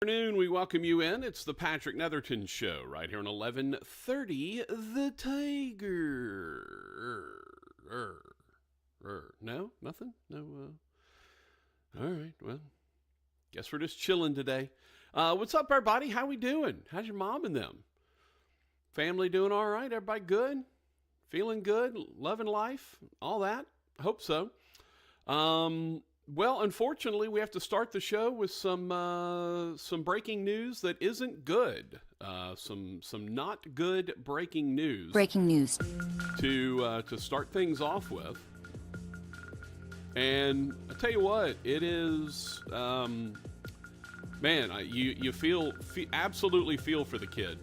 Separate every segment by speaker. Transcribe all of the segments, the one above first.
Speaker 1: afternoon. We welcome you in. It's the Patrick Netherton Show right here on 1130 The Tiger. No? Nothing? No? All right, well, guess we're just chilling today. What's up, everybody? How we doing? How's your mom and them? Family doing all right? Everybody good? Feeling good? Loving life? All that? I hope so. Well, unfortunately, we have to start the show with some breaking news that isn't good. Some not good breaking news.
Speaker 2: Breaking news.
Speaker 1: To start things off with. And I tell you what, it is, man, you absolutely feel for the kid.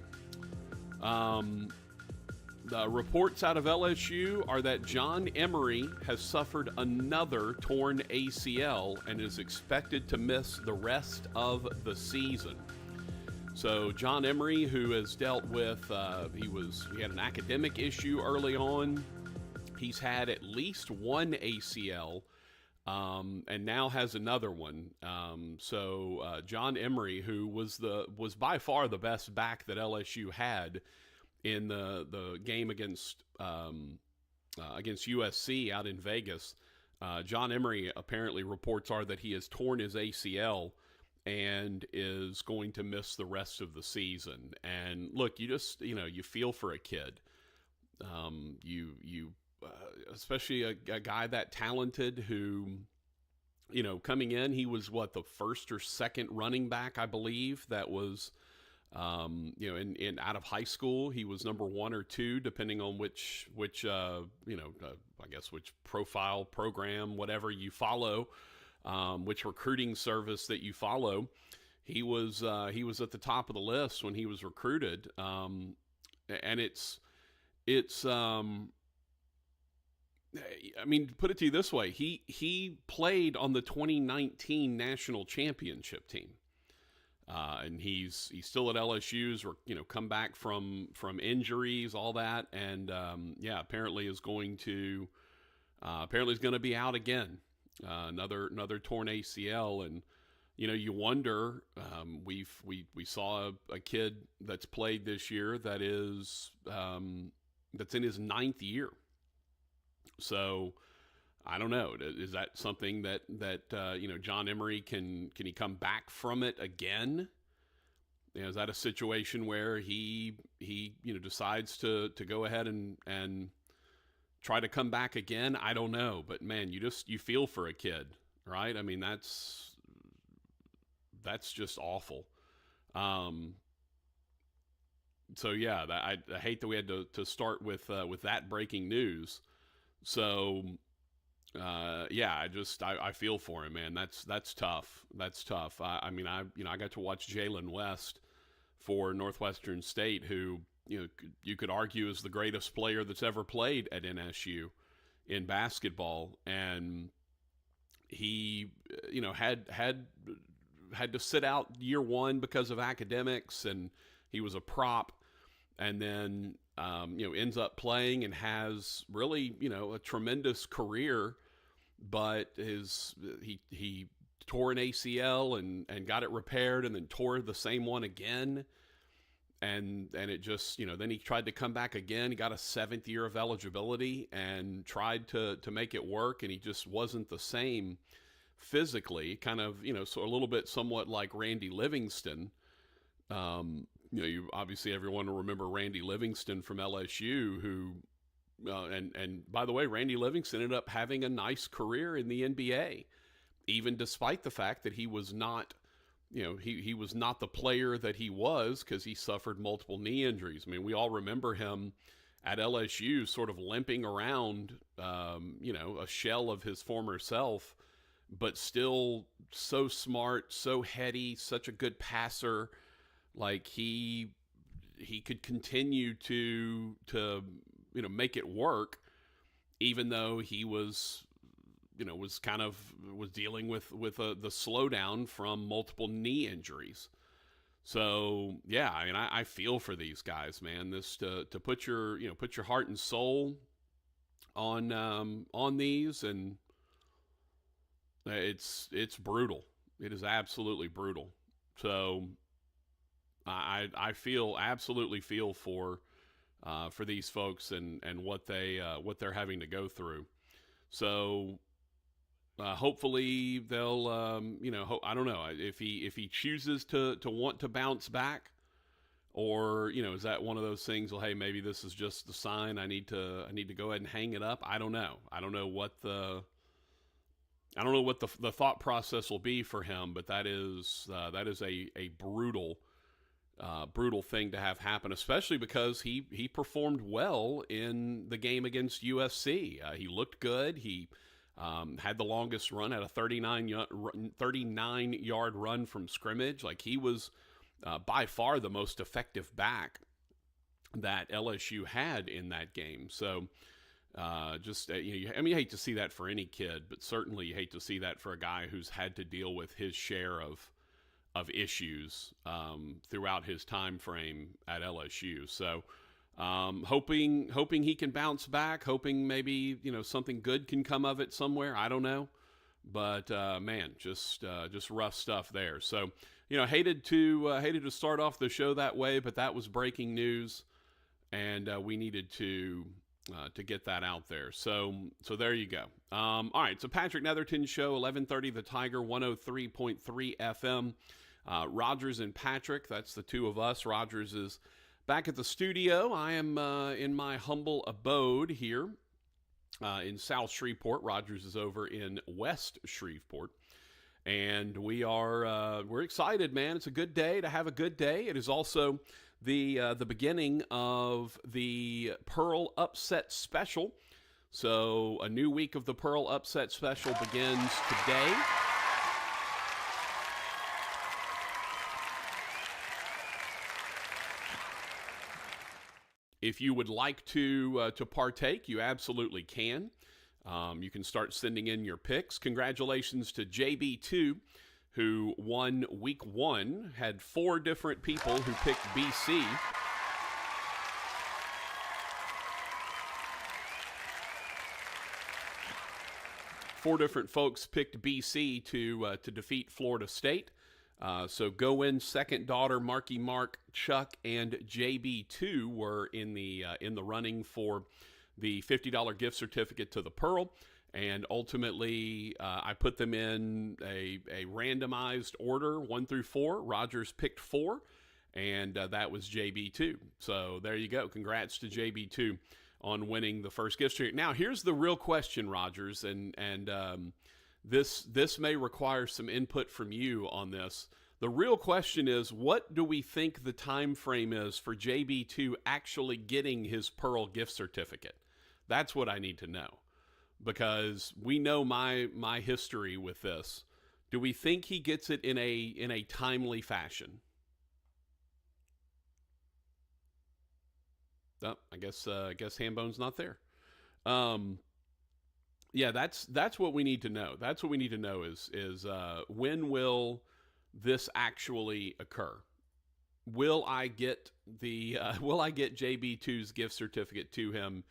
Speaker 1: The reports out of LSU are that John Emery has suffered another torn ACL and is expected to miss the rest of the season. So John Emery, who has dealt with, he had an academic issue early on. He's had at least one ACL, and now has another one. So John Emery, who was by far the best back that LSU had in the game against USC out in Vegas, John Emery, apparently reports are that he has torn his ACL and is going to miss the rest of the season. And look, you just, you feel for a kid. Especially a guy that talented who, coming in, he was the first or second running back, I believe, that was, in out of high school. He was number one or two, depending on which I guess which profile program, whatever you follow, which recruiting service that you follow. He was at the top of the list when he was recruited. And it's I mean, to put it to you this way, he played on the 2019 national championship team. And he's still at LSU's, or come back from injuries, all that, and apparently is going to be out again, another torn ACL, and you wonder. We saw a kid that's played this year that is that's in his 9th year, so. I don't know. Is that something that John Emery can he come back from it again? Is that a situation where he decides to go ahead and try to come back again? I don't know, but man, you feel for a kid, right? I mean, that's just awful. So yeah, I hate that we had to start with that breaking news. So. I feel for him, man. That's tough. That's tough. I got to watch Jalen West for Northwestern State, who, you could argue is the greatest player that's ever played at NSU in basketball. And he, had to sit out year one because of academics, and he was a prop, and then, ends up playing and has really, a tremendous career. But he tore an ACL and got it repaired, and then tore the same one again. And it just, then he tried to come back again. He got a 7th year of eligibility and tried to make it work, and he just wasn't the same physically, kind of, so a little bit somewhat like Randy Livingston. You obviously, everyone will remember Randy Livingston from LSU, who, and by the way, Randy Livingston ended up having a nice career in the NBA, even despite the fact that he was not, he was not the player that he was, because he suffered multiple knee injuries. I mean, we all remember him at LSU sort of limping around, a shell of his former self, but still so smart, so heady, such a good passer. Like he could continue to make it work, even though he was dealing with the slowdown from multiple knee injuries. So yeah, I mean, I feel for these guys, man. This to put your heart and soul on these, and it's brutal. It is absolutely brutal. So I absolutely feel for these folks and what they're having to go through. So hopefully they'll I don't know if he chooses to want to bounce back, or is that one of those things? Well, hey, maybe this is just the sign. I need to go ahead and hang it up. I don't know. I don't know what the thought process will be for him, but that is a brutal thing to have happen, especially because he performed well in the game against USC. He looked good. He had the longest run at a 39-yard run from scrimmage. Like, he was by far the most effective back that LSU had in that game. So you hate to see that for any kid, but certainly you hate to see that for a guy who's had to deal with his share of issues throughout his time frame at LSU. So hoping he can bounce back, hoping maybe something good can come of it somewhere. I don't know, but man, just rough stuff there. So hated to start off the show that way, but that was breaking news, and we needed to get that out there. So there you go. All right, so Patrick Netherton Show, 1130 The Tiger, 103.3 FM. Rogers and Patrick, that's the two of us. Rogers is back at the studio. I am in my humble abode here in South Shreveport. Rogers is over in West Shreveport. And we're excited, man. It's a good day to have a good day. It is also the beginning of the Pearl Upset Special. So a new week of the Pearl Upset Special begins today. If you would like to partake, you absolutely can. You can start sending in your picks. Congratulations to JB2, who won week 1, had 4 different people who picked BC. Four different folks picked BC to defeat Florida State. So go in second daughter, Marky Mark, Chuck, and JB2 were in the running for the $50 gift certificate to the Pearl. And ultimately, I put them in a randomized order, 1 through 4. Rogers picked 4, and that was JB2. So there you go. Congrats to JB2 on winning the first gift certificate. Now, here's the real question, Rogers, and this may require some input from you on this. The real question is, what do we think the time frame is for JB2 actually getting his Pearl gift certificate? That's what I need to know, because we know my history with this. Do we think he gets it in a timely fashion? Oh, I guess Hambone's not there. Yeah, that's what we need to know. That's what we need to know is when will this actually occur? Will I get JB2's gift certificate to him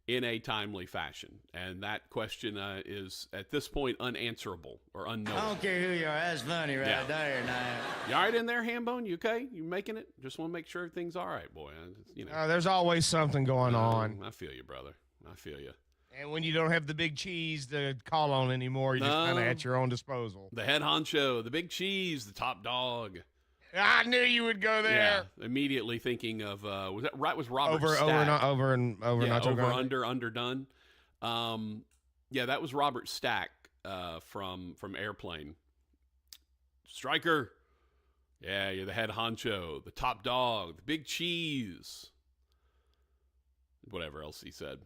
Speaker 1: in a timely fashion? And that question is at this point unanswerable or unknowable.
Speaker 2: I don't care who you are. That's funny right there now.
Speaker 1: You all right in there, Hambone? You okay? You making it? Just want to make sure everything's all right, boy.
Speaker 3: There's always something going on.
Speaker 1: I feel you, brother. I feel you.
Speaker 3: And when you don't have the big cheese to call on anymore, you're just kind of at your own disposal.
Speaker 1: The head honcho, the big cheese, the top dog.
Speaker 3: I knew you would go there.
Speaker 1: Yeah, immediately thinking of was that right? Was Robert
Speaker 3: over
Speaker 1: Stack.
Speaker 3: Underdone?
Speaker 1: Yeah, that was Robert Stack from Airplane. Striker. Yeah, you're the head honcho, the top dog, the big cheese. Whatever else he said.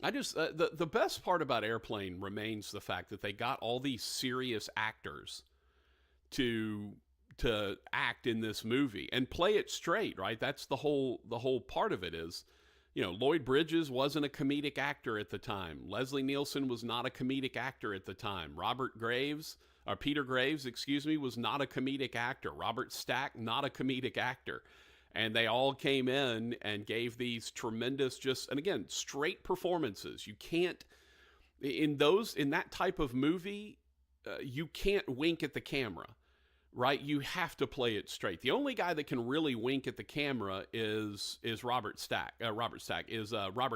Speaker 1: I just the best part about Airplane remains the fact that they got all these serious actors to act in this movie and play it straight, right? That's the whole part of it is, Lloyd Bridges wasn't a comedic actor at the time. Leslie Nielsen was not a comedic actor at the time. Peter Graves, was not a comedic actor. Robert Stack, not a comedic actor. And they all came in and gave these tremendous, and again, straight performances. You can't, in that type of movie, you can't wink at the camera. right? You have to play it straight. The only guy that can really wink at the camera is Robert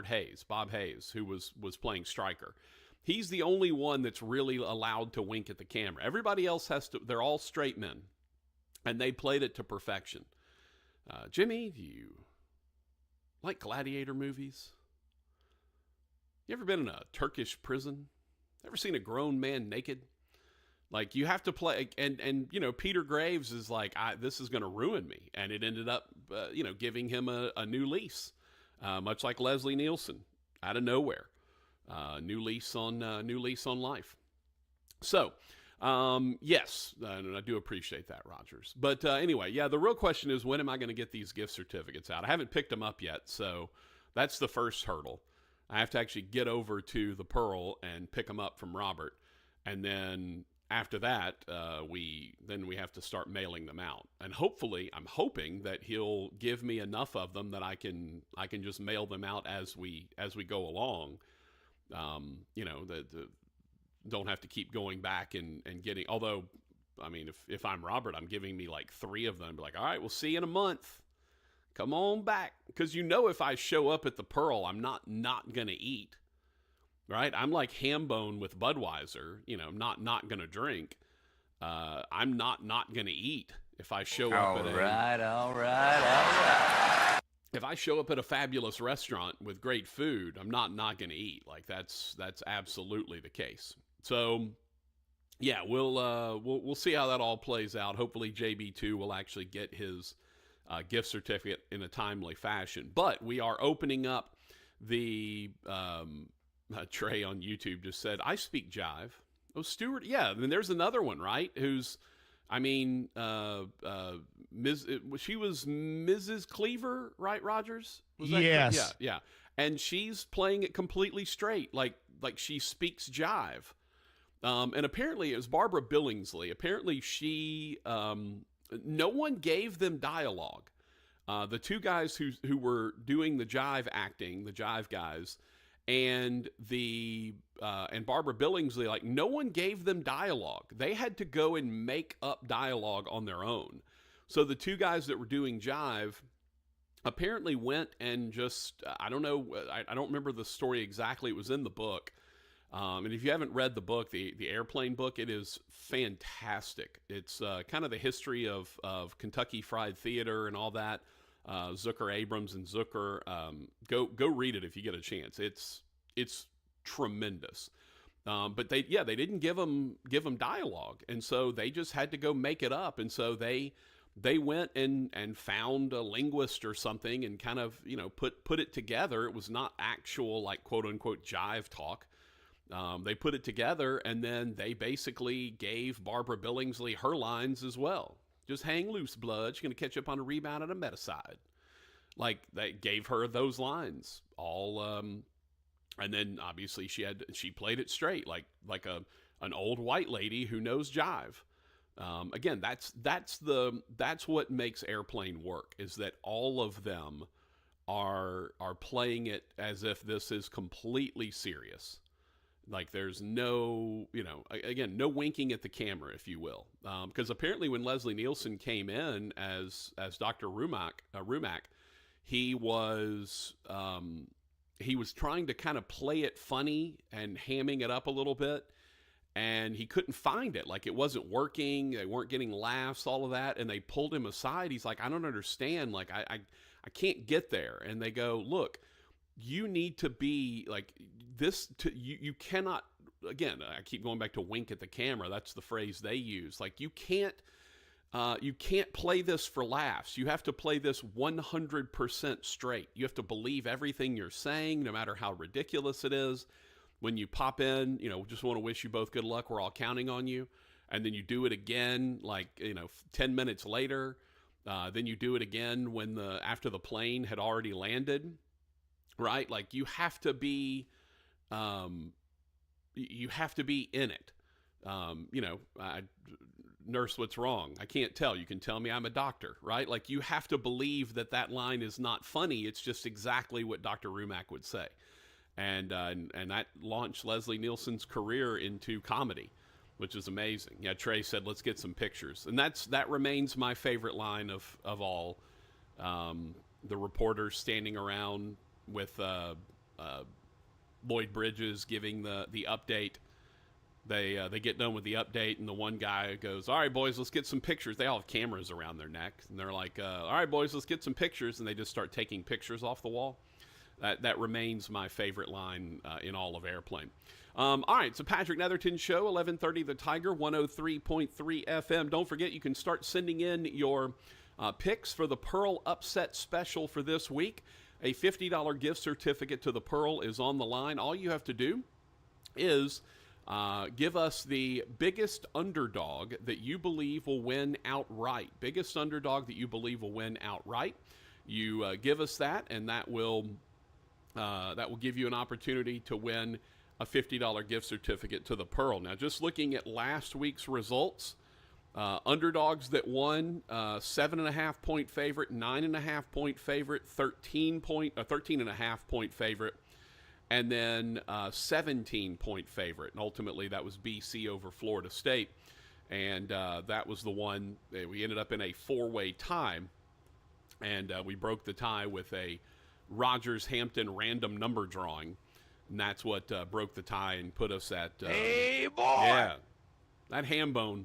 Speaker 1: Hayes, Bob Hayes, who was playing striker. He's the only one that's really allowed to wink at the camera. Everybody else has to. They're all straight men, and they played it to perfection. Jimmy, do you like gladiator movies? You ever been in a Turkish prison? Ever seen a grown man naked? Like, you have to play, and you know, Peter Graves is like, this is going to ruin me, and it ended up, giving him a new lease, much like Leslie Nielsen, out of nowhere, new lease on life. So, yes, and I do appreciate that, Rogers. But anyway, yeah, the real question is, when am I going to get these gift certificates out? I haven't picked them up yet, so that's the first hurdle. I have to actually get over to the Pearl and pick them up from Robert, and then after that, we have to start mailing them out. And hopefully, I'm hoping that he'll give me enough of them that I can just mail them out as we go along. Don't have to keep going back and getting. Although, I mean, if I'm Robert, I'm giving me like 3 of them. Be like, all right, we'll see you in a month. Come on back, because if I show up at the Pearl, I'm not gonna eat. Right? I'm like Hambone with Budweiser, not going to drink. I'm not going to eat if I show up
Speaker 2: all right.
Speaker 1: If I show up at a fabulous restaurant with great food, I'm not going to eat. Like, that's absolutely the case. So, yeah, we'll see how that all plays out. Hopefully JB2 will actually get his gift certificate in a timely fashion. But we are opening up the Trey on YouTube just said, I speak jive. Oh, Stuart. Yeah. I mean, there's another one, right? Who's, I mean, she was Mrs. Cleaver, right, Rogers? Was that
Speaker 3: yes.
Speaker 1: Correct? Yeah. And she's playing it completely straight. Like she speaks jive. And apparently it was Barbara Billingsley. Apparently she, no one gave them dialogue. The 2 guys who were doing the jive acting, the jive guys, and Barbara Billingsley, like, no one gave them dialogue. They had to go and make up dialogue on their own. So the 2 guys that were doing jive apparently went and just, I don't know, I don't remember the story exactly. It was in the book. And if you haven't read the book, the Airplane book, it is fantastic. It's kind of the history of Kentucky Fried Theater and all that. Zucker Abrams and Zucker, go read it if you get a chance. It's tremendous. But they didn't give them dialogue, and so they just had to go make it up. And so they went and found a linguist or something and kind of put it together. It was not actual, like, quote unquote jive talk. They put it together, and then they basically gave Barbara Billingsley her lines as well. Just hang loose, blood. She's going to catch up on a rebound and a meticide. Like, they gave her those lines all, and then obviously she played it straight, like an old white lady who knows jive. Again, that's what makes Airplane work, is that all of them are playing it as if this is completely serious. Like, there's no, again, no winking at the camera, if you will. Because apparently when Leslie Nielsen came in as Dr. Rumack, he was trying to kind of play it funny and hamming it up a little bit, and he couldn't find it. Like, it wasn't working. They weren't getting laughs, all of that, and they pulled him aside. He's like, I don't understand. Like, I can't get there. And they go, look, you need to be like this. You cannot, again, I keep going back to wink at the camera. That's the phrase they use. Like, you can't play this for laughs. You have to play this 100% straight. You have to believe everything you're saying, no matter how ridiculous it is. When you pop in, just want to wish you both good luck. We're all counting on you. And then you do it again, 10 minutes later. Then you do it again after the plane had already landed. Right? Like, you have to be in it. Nurse, what's wrong? I can't tell. You can tell me, I'm a doctor, right? Like, you have to believe that line is not funny. It's just exactly what Dr. Rumack would say. And that launched Leslie Nielsen's career into comedy. which is amazing. Yeah, Trey said, let's get some pictures. And that remains my favorite line of all. The reporters standing around with Lloyd Bridges giving the update. They get done with the update, and the one guy goes, all right, boys, let's get some pictures. They all have cameras around their neck. And they're like, all right, boys, let's get some pictures. And they just start taking pictures off the wall. That remains my favorite line in all of Airplane. All right, it's a Patrick Netherton Show, 1130 The Tiger, 103.3 FM. Don't forget, you can start sending in your picks for the Pearl Upset Special for this week. A $50 gift certificate to the Pearl is on the line. All you have to do is give us the biggest underdog that you believe will win outright. Biggest underdog that you believe will win outright. You give us that, and that will give you an opportunity to win a $50 gift certificate to the Pearl. Now, just looking at last week's results, underdogs that won, 7.5 point favorite, 9.5 point favorite, 13.5 point favorite, and then 17 point favorite. And ultimately, that was BC over Florida State, and that was the one we ended up in a 4-way tie, and we broke the tie with a Rogers-Hampton random number drawing, and that's what broke the tie and put us at
Speaker 3: hey, boy!
Speaker 1: Yeah, that ham bone.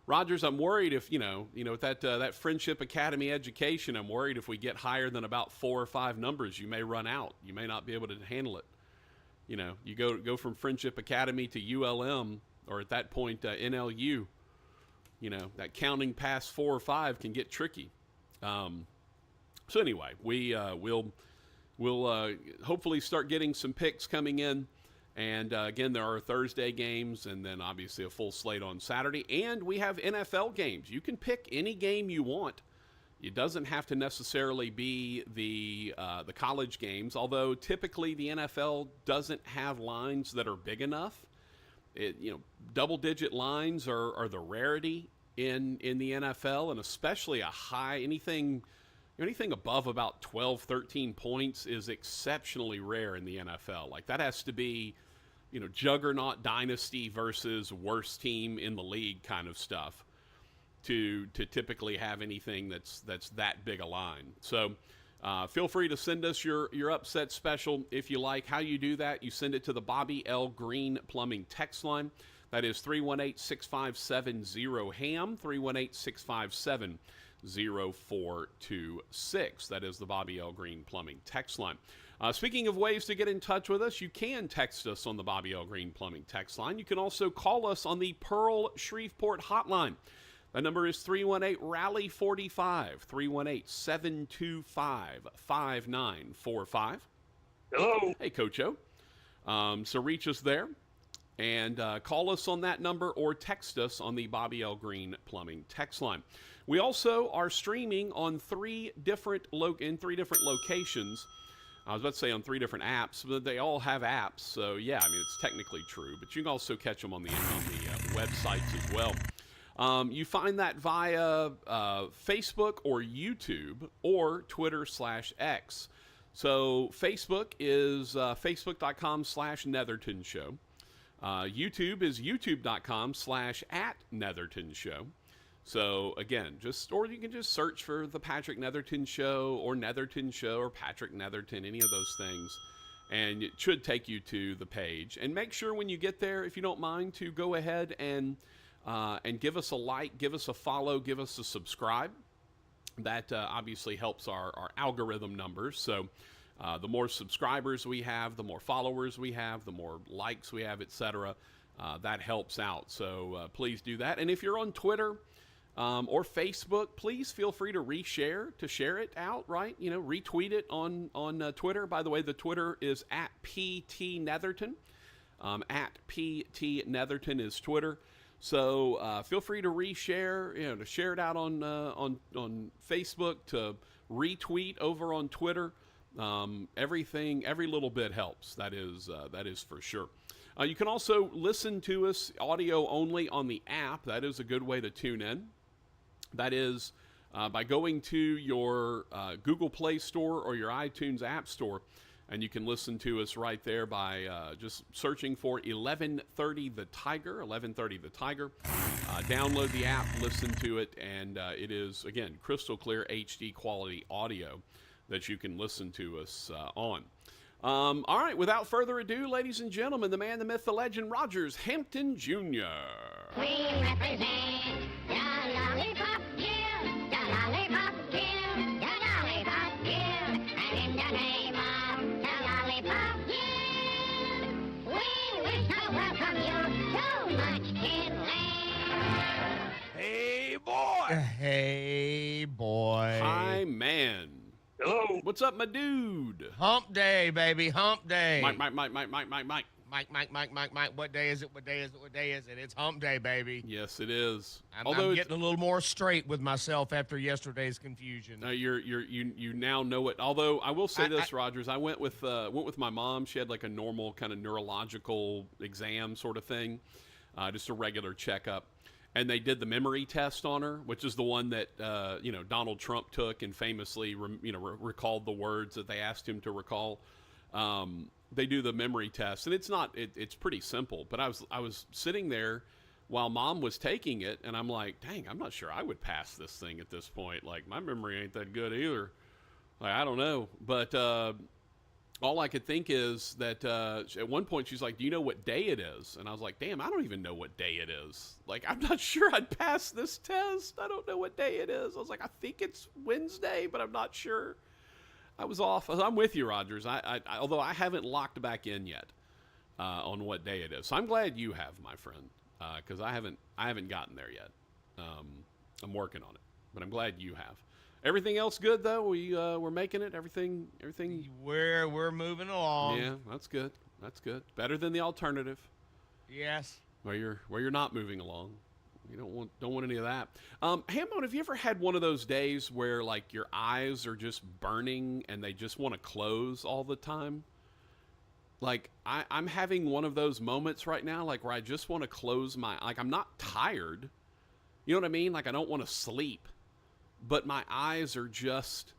Speaker 1: Rogers, I'm worried if, with that Friendship Academy education, I'm worried if we get higher than about 4 or 5 numbers, you may run out. You may not be able to handle it. You go from Friendship Academy to ULM, or at that point, NLU. That counting past 4 or 5 can get tricky. So anyway, we'll hopefully start getting some picks coming in. And again, there are Thursday games, and then obviously a full slate on Saturday. And we have NFL games. You can pick any game you want. It doesn't have to necessarily be the college games, although typically the NFL doesn't have lines that are big enough. Double-digit lines are the rarity in the NFL, and especially a high anything above about 12, 13 points is exceptionally rare in the NFL. Like, that has to be, juggernaut dynasty versus worst team in the league kind of stuff to typically have anything that's that big a line. So feel free to send us your upset special if you like. How you do that, you send it to the Bobby L. Greene Plumbing text line. That is 318-657-0HAM, 318-657-0426. That is the Bobby L. Greene Plumbing text line. Speaking of ways to get in touch with us, you can text us on the Bobby L. Greene Plumbing text line. You can also call us on the Pearl Shreveport hotline. That number is 318-RALLY-45, 318-725-5945.
Speaker 3: Hello.
Speaker 1: Hey, Coach O. So reach us there. And call us on that number or text us on the Bobby L. Greene Plumbing text line. We also are streaming on 3 different locations. I was about to say on 3 different apps, but they all have apps. So, yeah, it's technically true. But you can also catch them on the websites as well. You find that via Facebook or YouTube or Twitter/X. So Facebook is facebook.com/Netherton Show. YouTube is youtube.com/@Netherton Show. So again, or you can just search for the Patrick Netherton Show or Netherton Show or Patrick Netherton, any of those things, and it should take you to the page. And make sure when you get there, if you don't mind, to go ahead and give us a like, give us a follow, give us a subscribe. That obviously helps our algorithm numbers. So the more subscribers we have, the more followers we have, the more likes we have, etc. That helps out. So please do that. And if you're on Twitter or Facebook, please feel free to share it out, right? Retweet it on Twitter. By the way, the Twitter is @PTNetherton. @PTNetherton is Twitter. So feel free to reshare, to share it out on Facebook, to retweet over on Twitter. Every little bit helps. That is for sure. You can also listen to us audio only on the app. That is a good way to tune in. That is by going to your Google Play Store or your iTunes App Store And you can listen to us right there by just searching for 1130 The Tiger, 1130 The Tiger. Download the app, listen to it, and it is, again, crystal clear HD quality audio that you can listen to us on. All right, without further ado, ladies and gentlemen, the man, the myth, the legend, Rogers Hampton Jr.
Speaker 4: We represent the Lollipop Guild, the Lollipop Guild, the Lollipop Guild, and in the name of the Lollipop Guild, we wish to welcome you to Munchkinland.
Speaker 3: Hey, boy. Hey, boy.
Speaker 1: Hi, man.
Speaker 5: Hello.
Speaker 1: What's up, my dude?
Speaker 3: Hump day, baby. Hump day.
Speaker 1: Mike.
Speaker 3: Mike. What day is it? What day is it? What day is it? It's hump day, baby.
Speaker 1: Yes, it is.
Speaker 3: I'm getting a little more straight with myself after yesterday's confusion.
Speaker 1: You now know it. Although I will say this, Rogers, I went with my mom. She had like a normal kind of neurological exam sort of thing, just a regular checkup. And they did the memory test on her, which is the one that Donald Trump took and famously recalled the words that they asked him to recall. They do the memory test, and it's pretty simple. But I was sitting there while Mom was taking it, and I'm like, dang, I'm not sure I would pass this thing at this point. Like, my memory ain't that good either. Like, I don't know, but all I could think is that at one point she's like, do you know what day it is? And I was like, damn, I don't even know what day it is. Like, I'm not sure I'd pass this test. I don't know what day it is. I was like, I think it's Wednesday, but I'm not sure. I was off. I'm with you, Rogers. Although I haven't locked back in yet on what day it is. So I'm glad you have, my friend, because I haven't gotten there yet. I'm working on it, but I'm glad you have. Everything else good though? We're making it. Everything.
Speaker 3: We're moving along.
Speaker 1: Yeah, that's good. That's good. Better than the alternative.
Speaker 3: Yes.
Speaker 1: Where you're not moving along. You don't want any of that. Hambone, have you ever had one of those days where like your eyes are just burning and they just want to close all the time? Like I'm having one of those moments right now, like where I just want to close like I'm not tired. You know what I mean? Like I don't want to sleep. But my eyes are just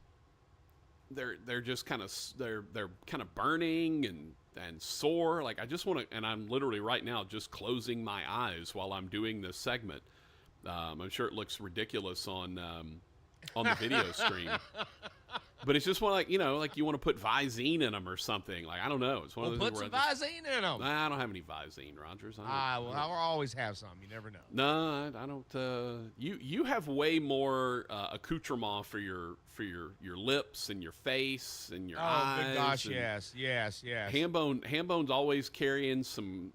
Speaker 1: they're just kind of burning and sore. Like I just want to, and I'm literally right now just closing my eyes while I'm doing this segment. I'm sure it looks ridiculous on the video stream, but it's just one like you want to put Visine in them or something. Like I don't know. It's one of those.
Speaker 3: Put some Visine in them.
Speaker 1: Nah, I don't have any Visine, Rogers.
Speaker 3: I'll always have some. You never know.
Speaker 1: No, I don't. You have way more accoutrement for your lips and your face and your eyes.
Speaker 3: Oh, good gosh, yes.
Speaker 1: Hambone's always carrying some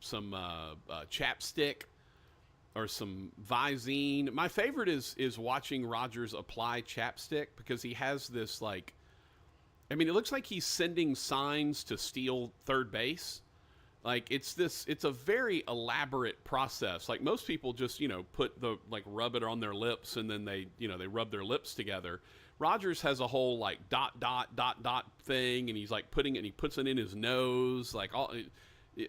Speaker 1: chapstick or some Visine. My favorite is watching Rogers apply chapstick because he has this like, I mean, it looks like he's sending signs to steal third base. Like it's a very elaborate process. Like most people just, rub it on their lips and then they rub their lips together. Rogers has a whole like dot thing and he's like he puts it in his nose, like all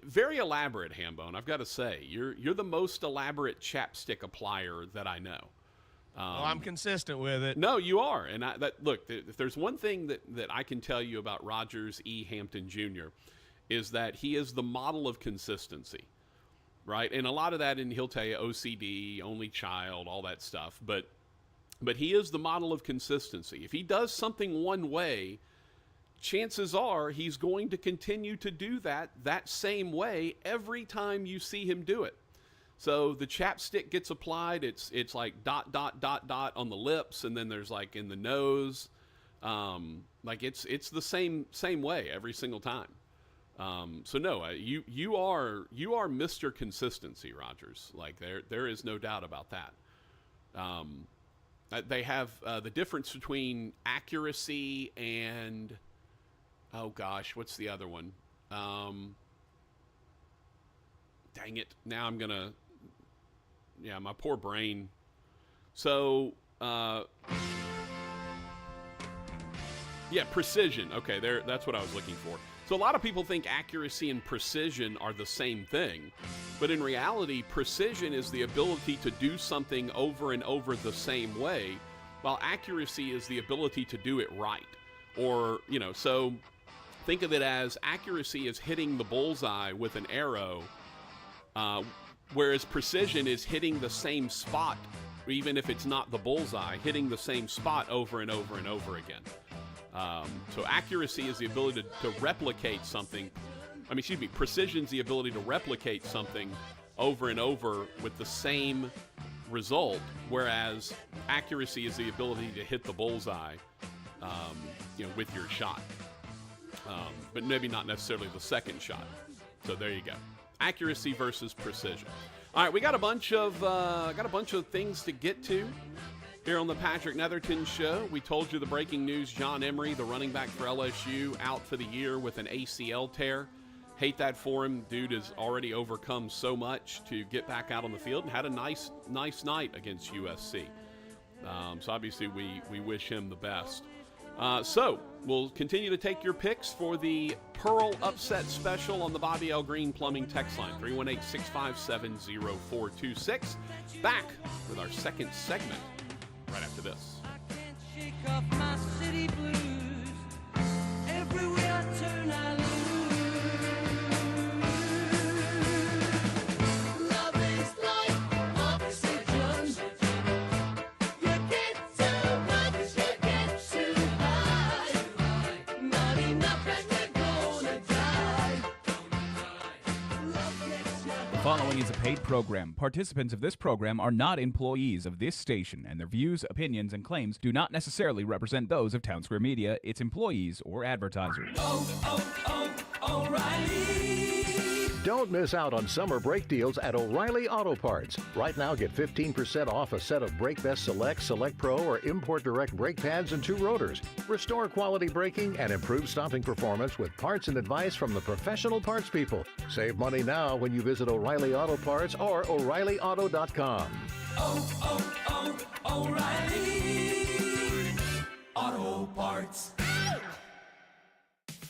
Speaker 1: very elaborate, Hambone. I've got to say, you're the most elaborate chapstick applier that I know.
Speaker 3: Well, I'm consistent with it.
Speaker 1: No, you are. And look, if there's one thing that I can tell you about Rogers E. Hampton Jr. is that he is the model of consistency, right? And a lot of that, and he'll tell you OCD, only child, all that stuff. But he is the model of consistency. If he does something one way, chances are he's going to continue to do that same way every time you see him do it. So the chapstick gets applied. It's like dot on the lips, and then there's like in the nose. Like it's the same way every single time. So no, you are Mr. Consistency, Rogers. Like there is no doubt about that. They have the difference between accuracy and, oh gosh, what's the other one? Dang it! Now I'm gonna, my poor brain. So precision. Okay, that's what I was looking for. So a lot of people think accuracy and precision are the same thing, but in reality, precision is the ability to do something over and over the same way, while accuracy is the ability to do it right. Or, so think of it as accuracy is hitting the bullseye with an arrow, whereas precision is hitting the same spot, even if it's not the bullseye, hitting the same spot over and over and over again. So accuracy is the ability to replicate something. Precision is the ability to replicate something over and over with the same result, whereas accuracy is the ability to hit the bullseye, with your shot. But maybe not necessarily the second shot. So there you go. Accuracy versus precision. All right, we got a bunch of things to get to here on the Patrick Netherton Show. We told you the breaking news: John Emery, the running back for LSU, out for the year with an ACL tear. Hate that for him. Dude has already overcome so much to get back out on the field and had a nice night against USC. So obviously we wish him the best. So we'll continue to take your picks for the Pearl Upset Special on the Bobby L. Greene Plumbing text line, 318-657-0426. Back with our second segment right after this.
Speaker 5: I can't shake off my city blues. Everywhere I turn, I lose. Love is like oxygen. You get too much, you get too high. Not enough, and we're gonna die. Love gets you.
Speaker 6: The following is a paid program. Participants of this program are not employees of this station, and their views, opinions, and claims do not necessarily represent those of Town Square Media, its employees, or advertisers.
Speaker 7: Don't miss out on summer brake deals at O'Reilly Auto Parts. Right now, get 15% off a set of Brake Best Select, Select Pro, or Import Direct brake pads and 2 rotors. Restore quality braking and improve stopping performance with parts and advice from the professional parts people. Save money now when you visit O'Reilly Auto Parts or O'ReillyAuto.com.
Speaker 5: O'Reilly Auto Parts.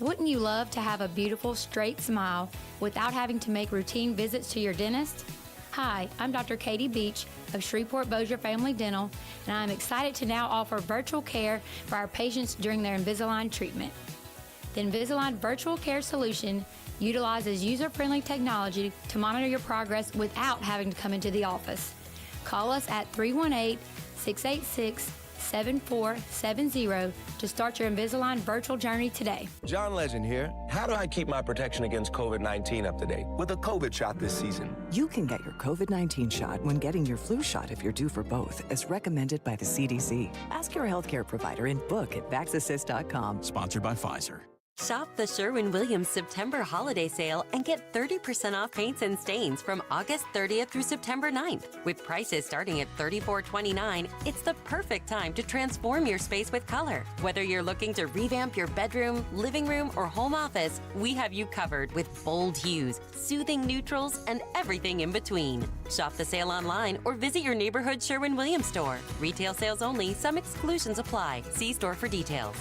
Speaker 8: Wouldn't you love to have a beautiful, straight smile without having to make routine visits to your dentist? Hi, I'm Dr. Katie Beach of Shreveport-Bossier Family Dental, and I'm excited to now offer virtual care for our patients during their Invisalign treatment. The Invisalign Virtual Care Solution utilizes user-friendly technology to monitor your progress without having to come into the office. Call us at 318-686-7470 to start your Invisalign virtual journey today.
Speaker 9: John Legend here. How do I keep my protection against COVID-19 up to date with a COVID shot this season?
Speaker 10: You can get your COVID-19 shot when getting your flu shot if you're due for both, as recommended by the CDC. Ask your healthcare provider and book at vaxassist.com.
Speaker 11: Sponsored by Pfizer.
Speaker 12: Shop the Sherwin-Williams September holiday sale and get 30% off paints and stains from August 30th through September 9th. With prices starting at $34.29, it's the perfect time to transform your space with color. Whether you're looking to revamp your bedroom, living room, or home office, we have you covered with bold hues, soothing neutrals, and everything in between. Shop the sale online or visit your neighborhood Sherwin-Williams store. Retail sales only. Some exclusions apply. See store for details.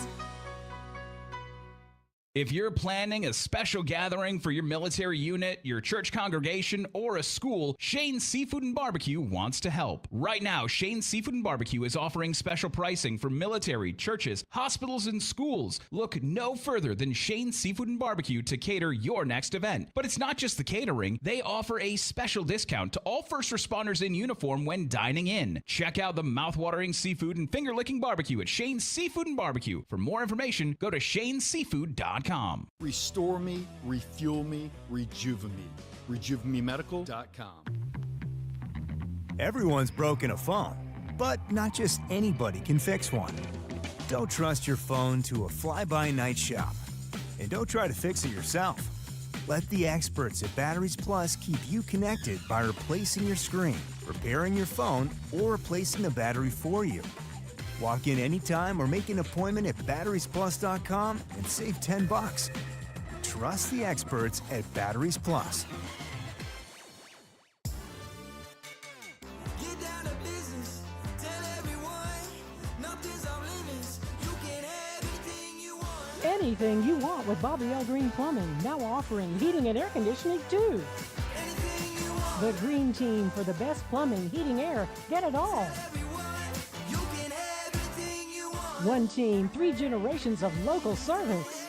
Speaker 6: If you're planning a special gathering for your military unit, your church congregation, or a school, Shane's Seafood and Barbecue wants to help. Right now, Shane's Seafood and Barbecue is offering special pricing for military, churches, hospitals, and schools. Look no further than Shane's Seafood and Barbecue to cater your next event. But it's not just the catering. They offer a special discount to all first responders in uniform when dining in. Check out the mouth-watering seafood and finger-licking barbecue at Shane's Seafood and Barbecue. For more information, go to shaneseafood.com.
Speaker 11: Restore me, refuel me, rejuvenate me. RejuveMeMedical.com.
Speaker 13: Everyone's broken a phone, but not just anybody can fix one. Don't trust your phone to a fly-by-night shop. And don't try to fix it yourself. Let the experts at Batteries Plus keep you connected by replacing your screen, repairing your phone, or replacing the battery for you. Walk in anytime or make an appointment at batteriesplus.com and save $10. Trust the experts at Batteries Plus.
Speaker 5: Get down to business. Tell everyone nothing's off limits. You can have anything you want.
Speaker 14: Anything you want with Bobby L. Greene Plumbing, now offering heating and air conditioning too.
Speaker 5: Anything you want.
Speaker 14: The Greene Team for the best plumbing, heating, air, get it all.
Speaker 5: You can have anything you want.
Speaker 14: One team, 3 generations of local service.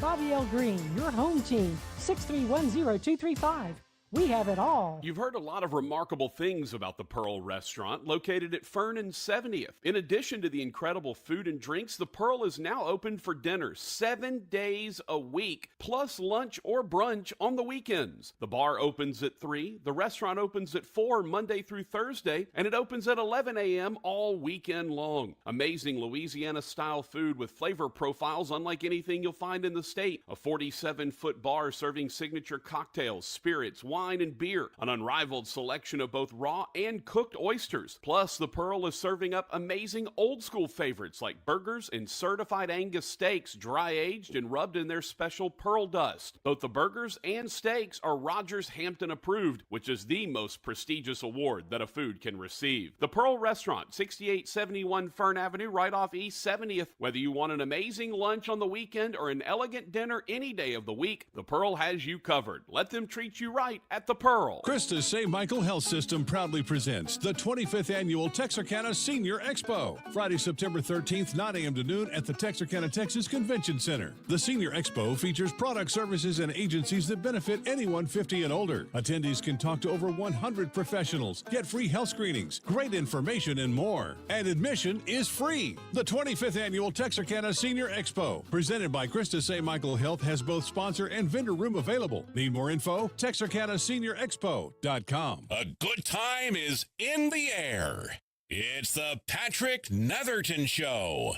Speaker 14: Bobby L. Greene, your home team, 6310235. We have it all.
Speaker 1: You've heard a lot of remarkable things about the Pearl Restaurant, located at Fern and 70th. In addition to the incredible food and drinks, the Pearl is now open for dinner 7 days a week, plus lunch or brunch on the weekends. The bar opens at 3, the restaurant opens at 4 Monday through Thursday, and it opens at 11 a.m. all weekend long. Amazing Louisiana-style food with flavor profiles unlike anything you'll find in the state. A 47-foot bar serving signature cocktails, spirits, wine, and beer, an unrivaled selection of both raw and cooked oysters. Plus, the Pearl is serving up amazing old-school favorites like burgers and certified Angus steaks, dry-aged and rubbed in their special pearl dust. Both the burgers and steaks are Rogers Hampton approved, which is the most prestigious award that a food can receive. The Pearl Restaurant, 6871 Fern Avenue, right off East 70th. Whether you want an amazing lunch on the weekend or an elegant dinner any day of the week, the Pearl has you covered. Let them treat you right at the Pearl.
Speaker 15: Christa's St. Michael Health System proudly presents the 25th Annual Texarkana Senior Expo. Friday, September 13th, 9 a.m. to noon at the Texarkana, Texas Convention Center. The Senior Expo features products, services, and agencies that benefit anyone 50 and older. Attendees can talk to over 100 professionals, get free health screenings, great information, and more. And admission is free. The 25th Annual Texarkana Senior Expo, presented by Christa's St. Michael Health, has both sponsor and vendor room available. Need more info? TexarkanaSeniorExpo.com.
Speaker 16: A good time is in the air. It's the Patrick Netherton Show.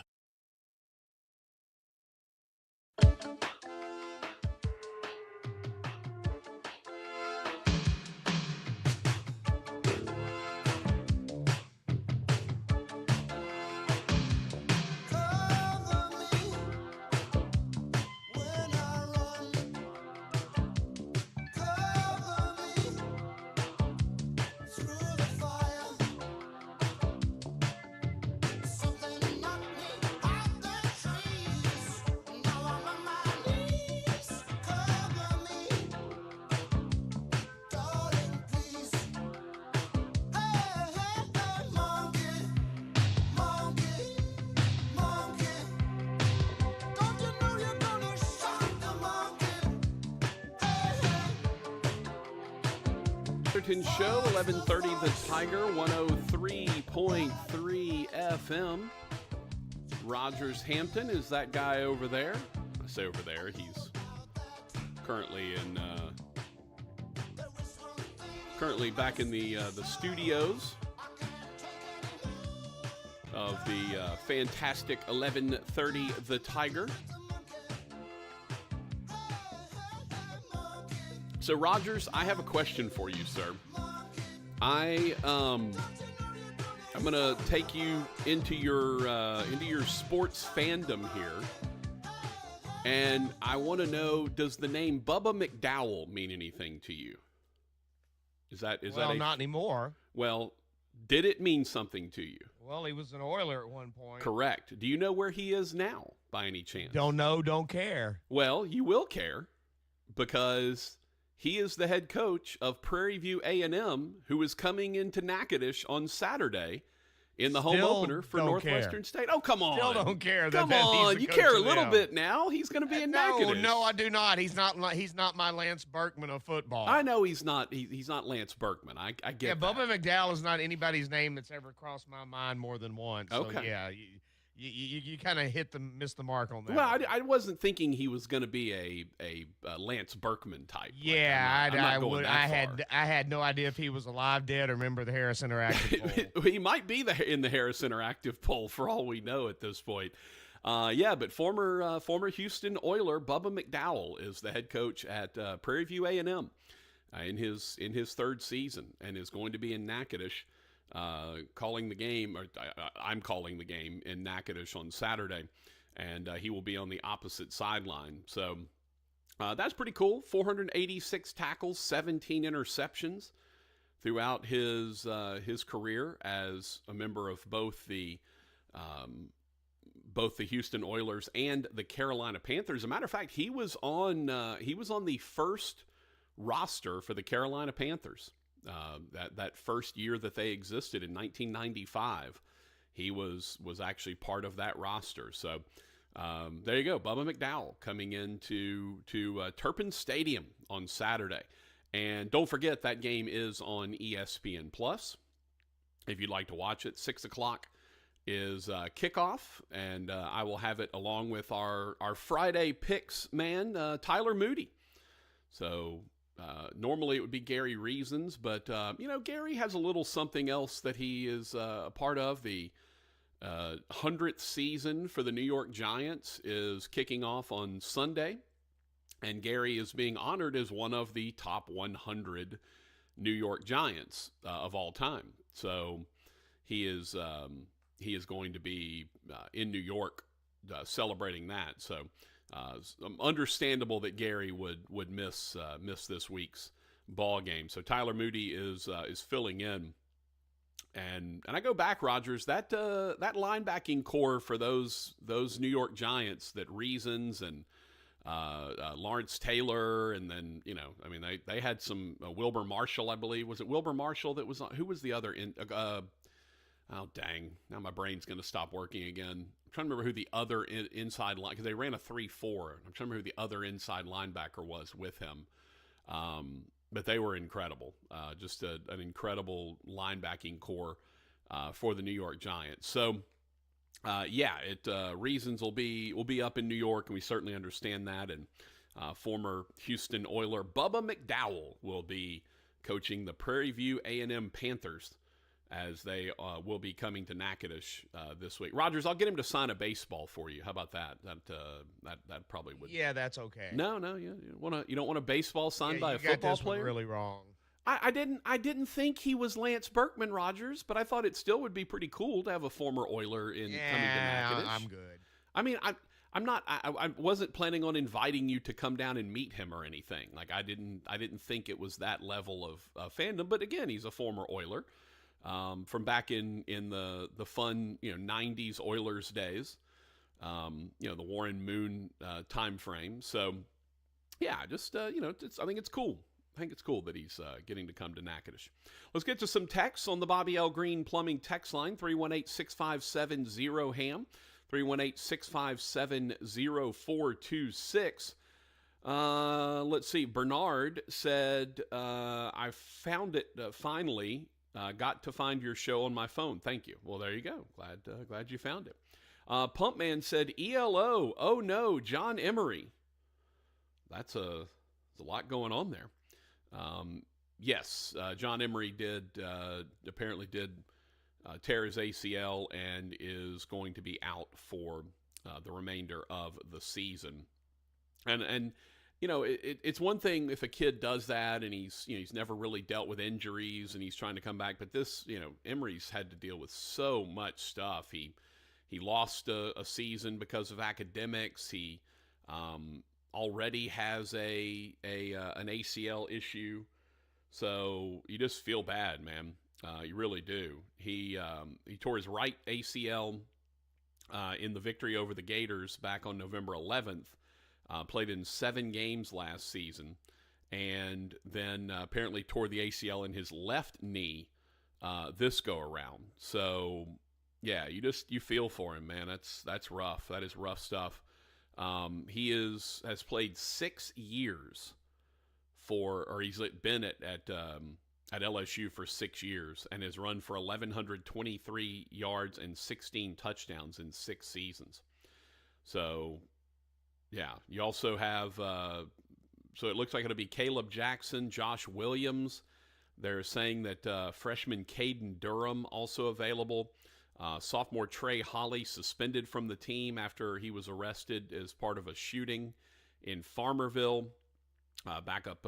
Speaker 1: Show, 1130 The Tiger, 103.3 FM. Rogers Hampton is that guy over there. I say over there, he's currently back in the studios of the fantastic 1130 The Tiger. So, Rogers, I have a question for you, sir. I'm gonna take you into your sports fandom here, and I want to know: does the name Bubba McDowell mean anything to you? Is that
Speaker 3: not anymore?
Speaker 1: Well, did it mean something to you?
Speaker 3: Well, he was an Oiler at one point.
Speaker 1: Correct. Do you know where he is now, by any chance?
Speaker 3: Don't know, don't care.
Speaker 1: Well, you will care, because he is the head coach of Prairie View A&M, who is coming into Natchitoches on Saturday in the home opener for Northwestern State. Oh, come on.
Speaker 3: Still don't care.
Speaker 1: Come on. You care a little bit now. He's going to be in Natchitoches.
Speaker 3: No, I do not. He's not my Lance Berkman of football.
Speaker 1: I know he's not. He's not Lance Berkman. I get that.
Speaker 3: Bubba McDowell is not anybody's name that's ever crossed my mind more than once. So,
Speaker 1: okay.
Speaker 3: Yeah, you kind of missed the mark on that.
Speaker 1: Well, I wasn't thinking he was going to be a Lance Berkman type.
Speaker 3: Yeah,
Speaker 1: like,
Speaker 3: I had no idea if he was alive, dead, or member of the Harris Interactive poll.
Speaker 1: He might be in the Harris Interactive poll for all we know at this point. But former Houston Oiler Bubba McDowell is the head coach at Prairie View A&M in his third season, and is going to be in Natchitoches. Calling the game, or I'm calling the game in Natchitoches on Saturday, and he will be on the opposite sideline. So that's pretty cool. 486 tackles, 17 interceptions throughout his career as a member of both the Houston Oilers and the Carolina Panthers. As a matter of fact, he was on the first roster for the Carolina Panthers. That first year that they existed in 1995, he was actually part of that roster. So there you go. Bubba McDowell coming into Turpin Stadium on Saturday. And don't forget, that game is on ESPN Plus. If you'd like to watch it, 6 o'clock is kickoff, and I will have it along with our Friday picks man, Tyler Moody. So normally it would be Gary Reasons, but Gary has a little something else that he is a part of. The 100th season for the New York Giants is kicking off on Sunday, and Gary is being honored as one of the top 100 New York Giants of all time. So he is going to be in New York celebrating that. So understandable that Gary would miss this week's ball game. So Tyler Moody is filling in. And I go back, Rogers, that linebacking core for those New York Giants, that Reasons and Lawrence Taylor, and then they had some Wilbur Marshall, I believe. Was it Wilbur Marshall that was on? Who was the other? Oh dang! Now my brain's going to stop working again. I'm trying to remember who the other inside line, because they ran a 3-4. I'm trying to remember who the other inside linebacker was with him. But they were incredible. Just an incredible linebacking core for the New York Giants. So, Reasons will be up in New York, and we certainly understand that. And former Houston Oiler Bubba McDowell will be coaching the Prairie View A&M Panthers as they will be coming to Natchitoches this week. Rogers, I'll get him to sign a baseball for you. How about that? That probably would.
Speaker 3: Yeah, that's okay.
Speaker 1: No, you don't want a baseball signed by a
Speaker 3: you got
Speaker 1: football
Speaker 3: this
Speaker 1: player?
Speaker 3: one really wrong.
Speaker 1: I didn't think he was Lance Berkman, Rogers, but I thought it still would be pretty cool to have a former Oiler coming to Natchitoches.
Speaker 3: I'm good.
Speaker 1: I mean, I wasn't planning on inviting you to come down and meet him or anything. Like I didn't think it was that level of fandom. But again, he's a former Oiler. From back in the fun 90s Oilers days, the Warren Moon time frame. So yeah, just I think it's cool. I think it's cool that he's getting to come to Natchitoches. Let's get to some texts on the Bobby L. Greene Plumbing text line, 318-657-0HAM, 318-657-0426. Let's see. Bernard said, I found it finally. Got to find your show on my phone. Thank you. Well, there you go. Glad you found it. Pumpman said, ELO. Oh no, John Emery. There's a lot going on there. Yes, John Emery apparently did tear his ACL and is going to be out for the remainder of the season. And it's one thing if a kid does that and he's never really dealt with injuries and he's trying to come back. But this, Emery's had to deal with so much stuff. He lost a season because of academics. He already has an ACL issue. So you just feel bad, man. You really do. He tore his right ACL in the victory over the Gators back on November 11th. Played in 7 games last season, and then apparently tore the ACL in his left knee this go around. So yeah, you feel for him, man. That's rough. That is rough stuff. He has played 6 years he's been at LSU for 6 years and has run for 1,123 yards and 16 touchdowns in 6 seasons. So yeah, you also have, so it looks like it'll be Caleb Jackson, Josh Williams. They're saying that freshman Caden Durham also available. Sophomore Trey Holly suspended from the team after he was arrested as part of a shooting in Farmerville, back up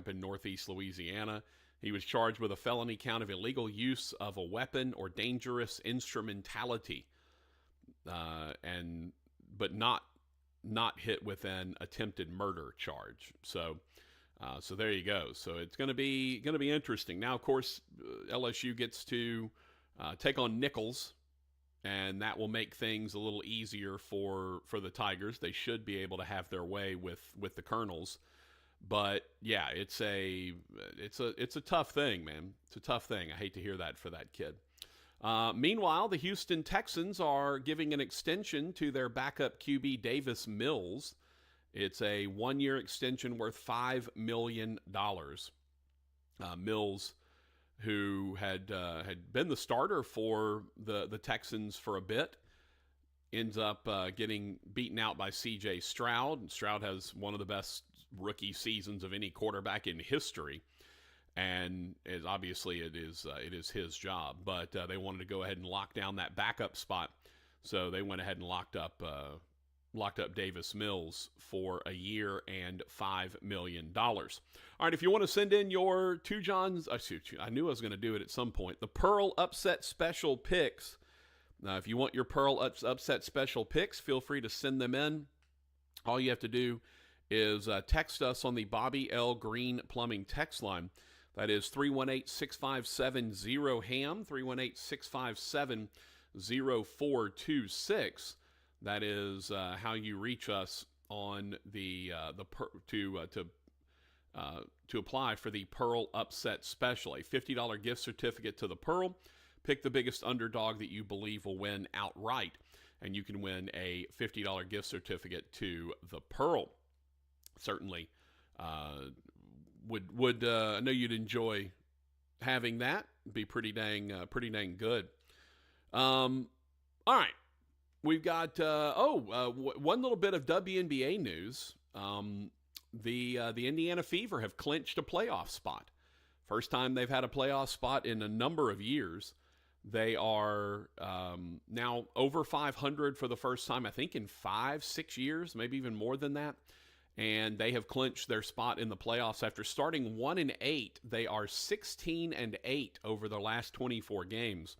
Speaker 1: in northeast Louisiana. He was charged with a felony count of illegal use of a weapon or dangerous instrumentality, but not hit with an attempted murder charge. So there you go. So it's going to be interesting. Now, of course, LSU gets to take on Nichols, and that will make things a little easier for the Tigers. They should be able to have their way with the Colonels. But yeah, it's a tough thing, man. It's a tough thing. I hate to hear that for that kid. Meanwhile, the Houston Texans are giving an extension to their backup QB Davis Mills. It's a 1-year extension worth $5 million. Mills, who had been the starter for the Texans for a bit, ends up getting beaten out by C.J. Stroud. And Stroud has one of the best rookie seasons of any quarterback in history, and obviously it is his job. But they wanted to go ahead and lock down that backup spot, so they went ahead and locked up Davis Mills for a year and $5 million. All right, if you want to send in your two Johns, I knew I was going to do it at some point, the Pearl Upset Special Picks. Now, if you want your Pearl Upset Special Picks, feel free to send them in. All you have to do is text us on the Bobby L. Greene Plumbing text line. That is 318-657-0HAM, 318-657-0426. That is how you reach us on to apply for the Pearl Upset Special, a $50 gift certificate to the Pearl. Pick the biggest underdog that you believe will win outright, and you can win a $50 gift certificate to the Pearl. Certainly, would I know you'd enjoy having that. Be pretty dang good. All right. We've got one little bit of WNBA news. The Indiana Fever have clinched a playoff spot. First time they've had a playoff spot in a number of years. They are now over 500 for the first time, I think, in 5-6 years, maybe even more than that. And they have clinched their spot in the playoffs after starting 1-8. They are 16-8 over the last 24 games.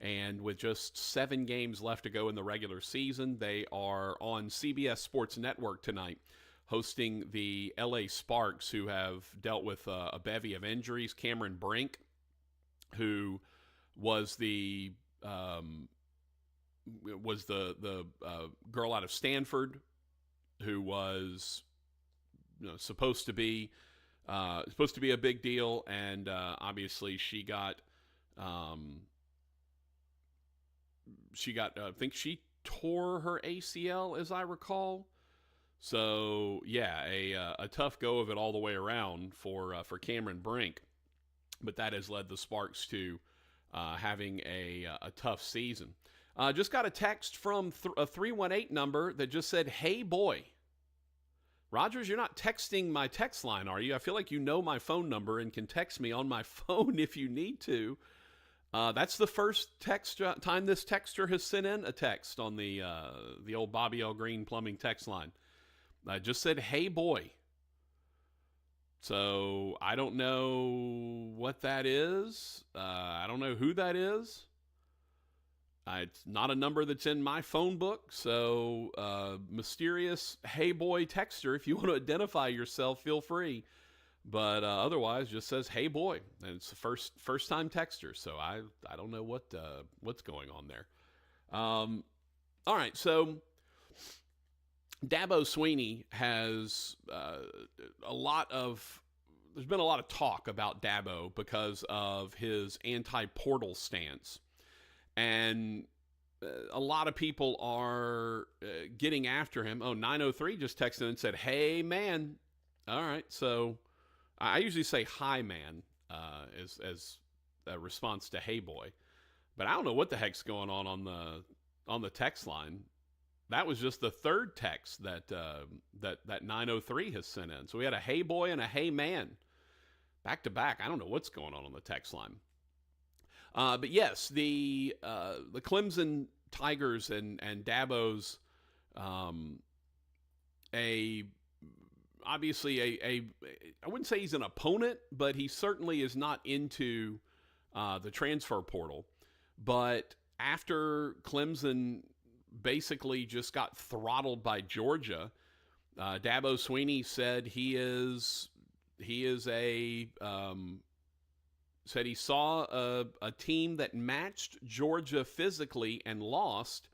Speaker 1: And with just 7 games left to go in the regular season, they are on CBS Sports Network tonight, hosting the LA Sparks, who have dealt with a bevy of injuries. Cameron Brink, who was the girl out of Stanford, who was supposed to be a big deal, and obviously she got. I think she tore her ACL, as I recall. So yeah, a tough go of it all the way around for Cameron Brink, but that has led the Sparks to having a tough season. Just got a text from a 318 number that just said, "Hey boy." Rogers, you're not texting my text line, are you? I feel like you know my phone number and can text me on my phone if you need to. That's the first time this texter has sent in a text on the old Bobby L. Greene Plumbing text line. I just said, "Hey boy." So I don't know what that is. I don't know who that is. It's not a number that's in my phone book. So mysterious "Hey boy" texter, if you want to identify yourself, feel free. But otherwise, just says "Hey boy," and it's the first time texter. So I don't know what's going on there. All right, so Dabo Swinney has there's been a lot of talk about Dabo because of his anti-portal stance, and a lot of people are getting after him. 903 just texted and said, "Hey man." All right, so I usually say "hi man" as a response to "hey boy," but I don't know what the heck's going on the text line. That was just the third text that 903 has sent in. So we had a "hey boy" and a "hey man" back to back. I don't know what's going on the text line. But yes, the Clemson Tigers and Dabo's obviously I wouldn't say he's an opponent, but he certainly is not into the transfer portal. But after Clemson basically just got throttled by Georgia, Dabo Swinney said said he saw a team that matched Georgia physically and lost,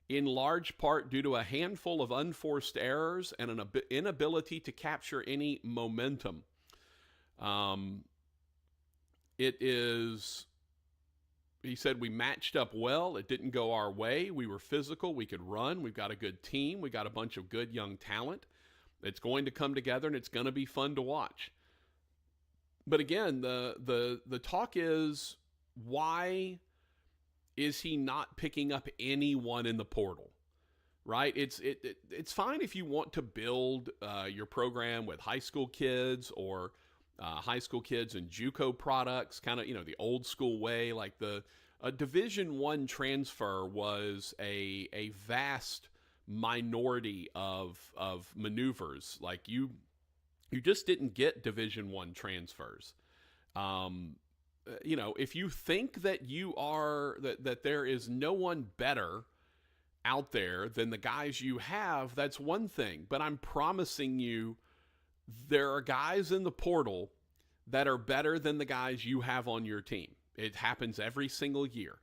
Speaker 1: in large part due to a handful of unforced errors and an inability to capture any momentum. It is he said we matched up well. It didn't go our way. We were physical. We could run. We've got a good team. We got a bunch of good young talent. It's going to come together, and it's going to be fun to watch. But again, the talk is, why is he not picking up anyone in the portal? Right? It's fine if you want to build your program with high school kids or high school kids and JUCO products, kind of, the old school way. Like a Division I transfer was a vast minority of maneuvers. Like you just didn't get Division I transfers. If you think that that there is no one better out there than the guys you have, that's one thing. But I'm promising you, there are guys in the portal that are better than the guys you have on your team. It happens every single year.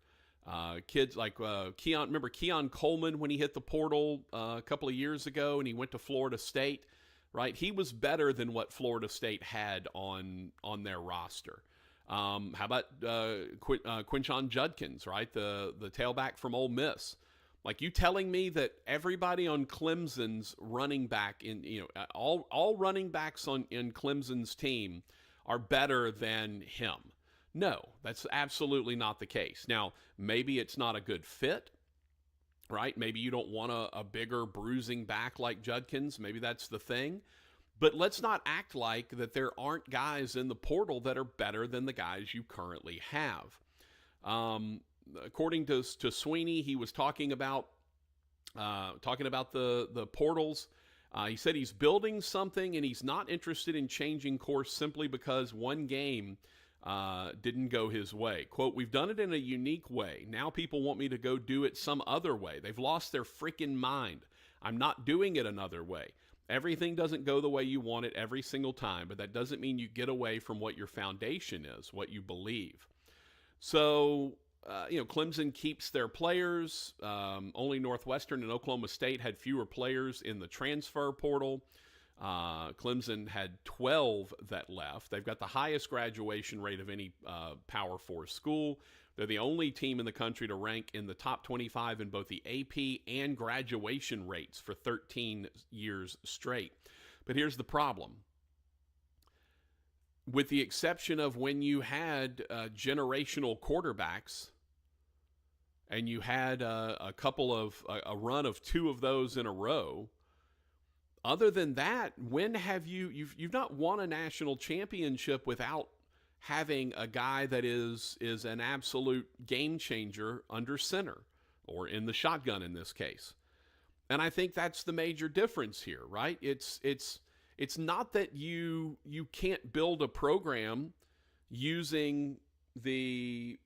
Speaker 1: Kids like Keon, remember Keon Coleman when he hit the portal a couple of years ago and he went to Florida State, right? He was better than what Florida State had on their roster. How about Quinshon Judkins, right? The tailback from Ole Miss. Like, you telling me that everybody on Clemson's running back all running backs in Clemson's team are better than him? No, that's absolutely not the case. Now, maybe it's not a good fit, right? Maybe you don't want a bigger bruising back like Judkins. Maybe that's the thing. But let's not act like that there aren't guys in the portal that are better than the guys you currently have. According to Sweeney, he was talking about the portals. He said he's building something and he's not interested in changing course simply because one game didn't go his way. Quote, "We've done it in a unique way. Now people want me to go do it some other way. They've lost their freaking mind. I'm not doing it another way. Everything doesn't go the way you want it every single time, but that doesn't mean you get away from what your foundation is, what you believe." So, Clemson keeps their players. Only Northwestern and Oklahoma State had fewer players in the transfer portal. Clemson had 12 that left. They've got the highest graduation rate of any Power 4 school. They're the only team in the country to rank in the top 25 in both the AP and graduation rates for 13 years straight. But here's the problem. With the exception of when you had generational quarterbacks, and you had a run of two of those in a row, other than that, when have you've not won a national championship without having a guy that is an absolute game changer under center, or in the shotgun in this case. And I think that's the major difference here, right? It's not that you can't build a program using the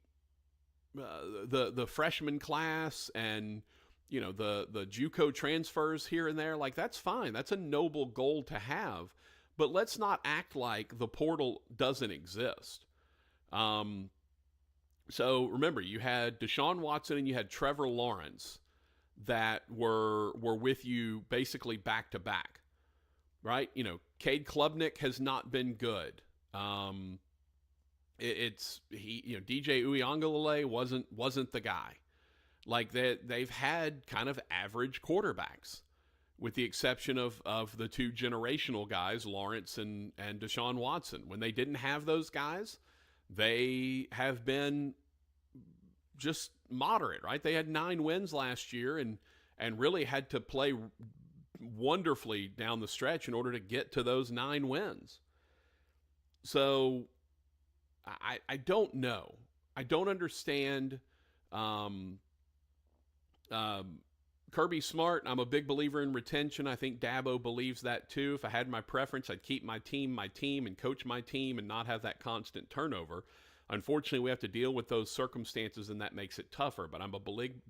Speaker 1: freshman class and the JUCO transfers here and there. Like, that's fine. That's a noble goal to have. But let's not act like the portal doesn't exist. So remember, you had Deshaun Watson and you had Trevor Lawrence that were with you basically back to back, right? Cade Klubnik has not been good. DJ Uiagalelei wasn't the guy. Like, they've had kind of average quarterbacks, with the exception of the two generational guys, Lawrence and Deshaun Watson. When they didn't have those guys, they have been just moderate, right? They had 9 wins last year and really had to play wonderfully down the stretch in order to get to those 9 wins. So I don't know. I don't understand. Kirby Smart, I'm a big believer in retention. I think Dabo believes that too. If I had my preference, I'd keep my team, and coach my team and not have that constant turnover. Unfortunately, we have to deal with those circumstances, and that makes it tougher. But I'm a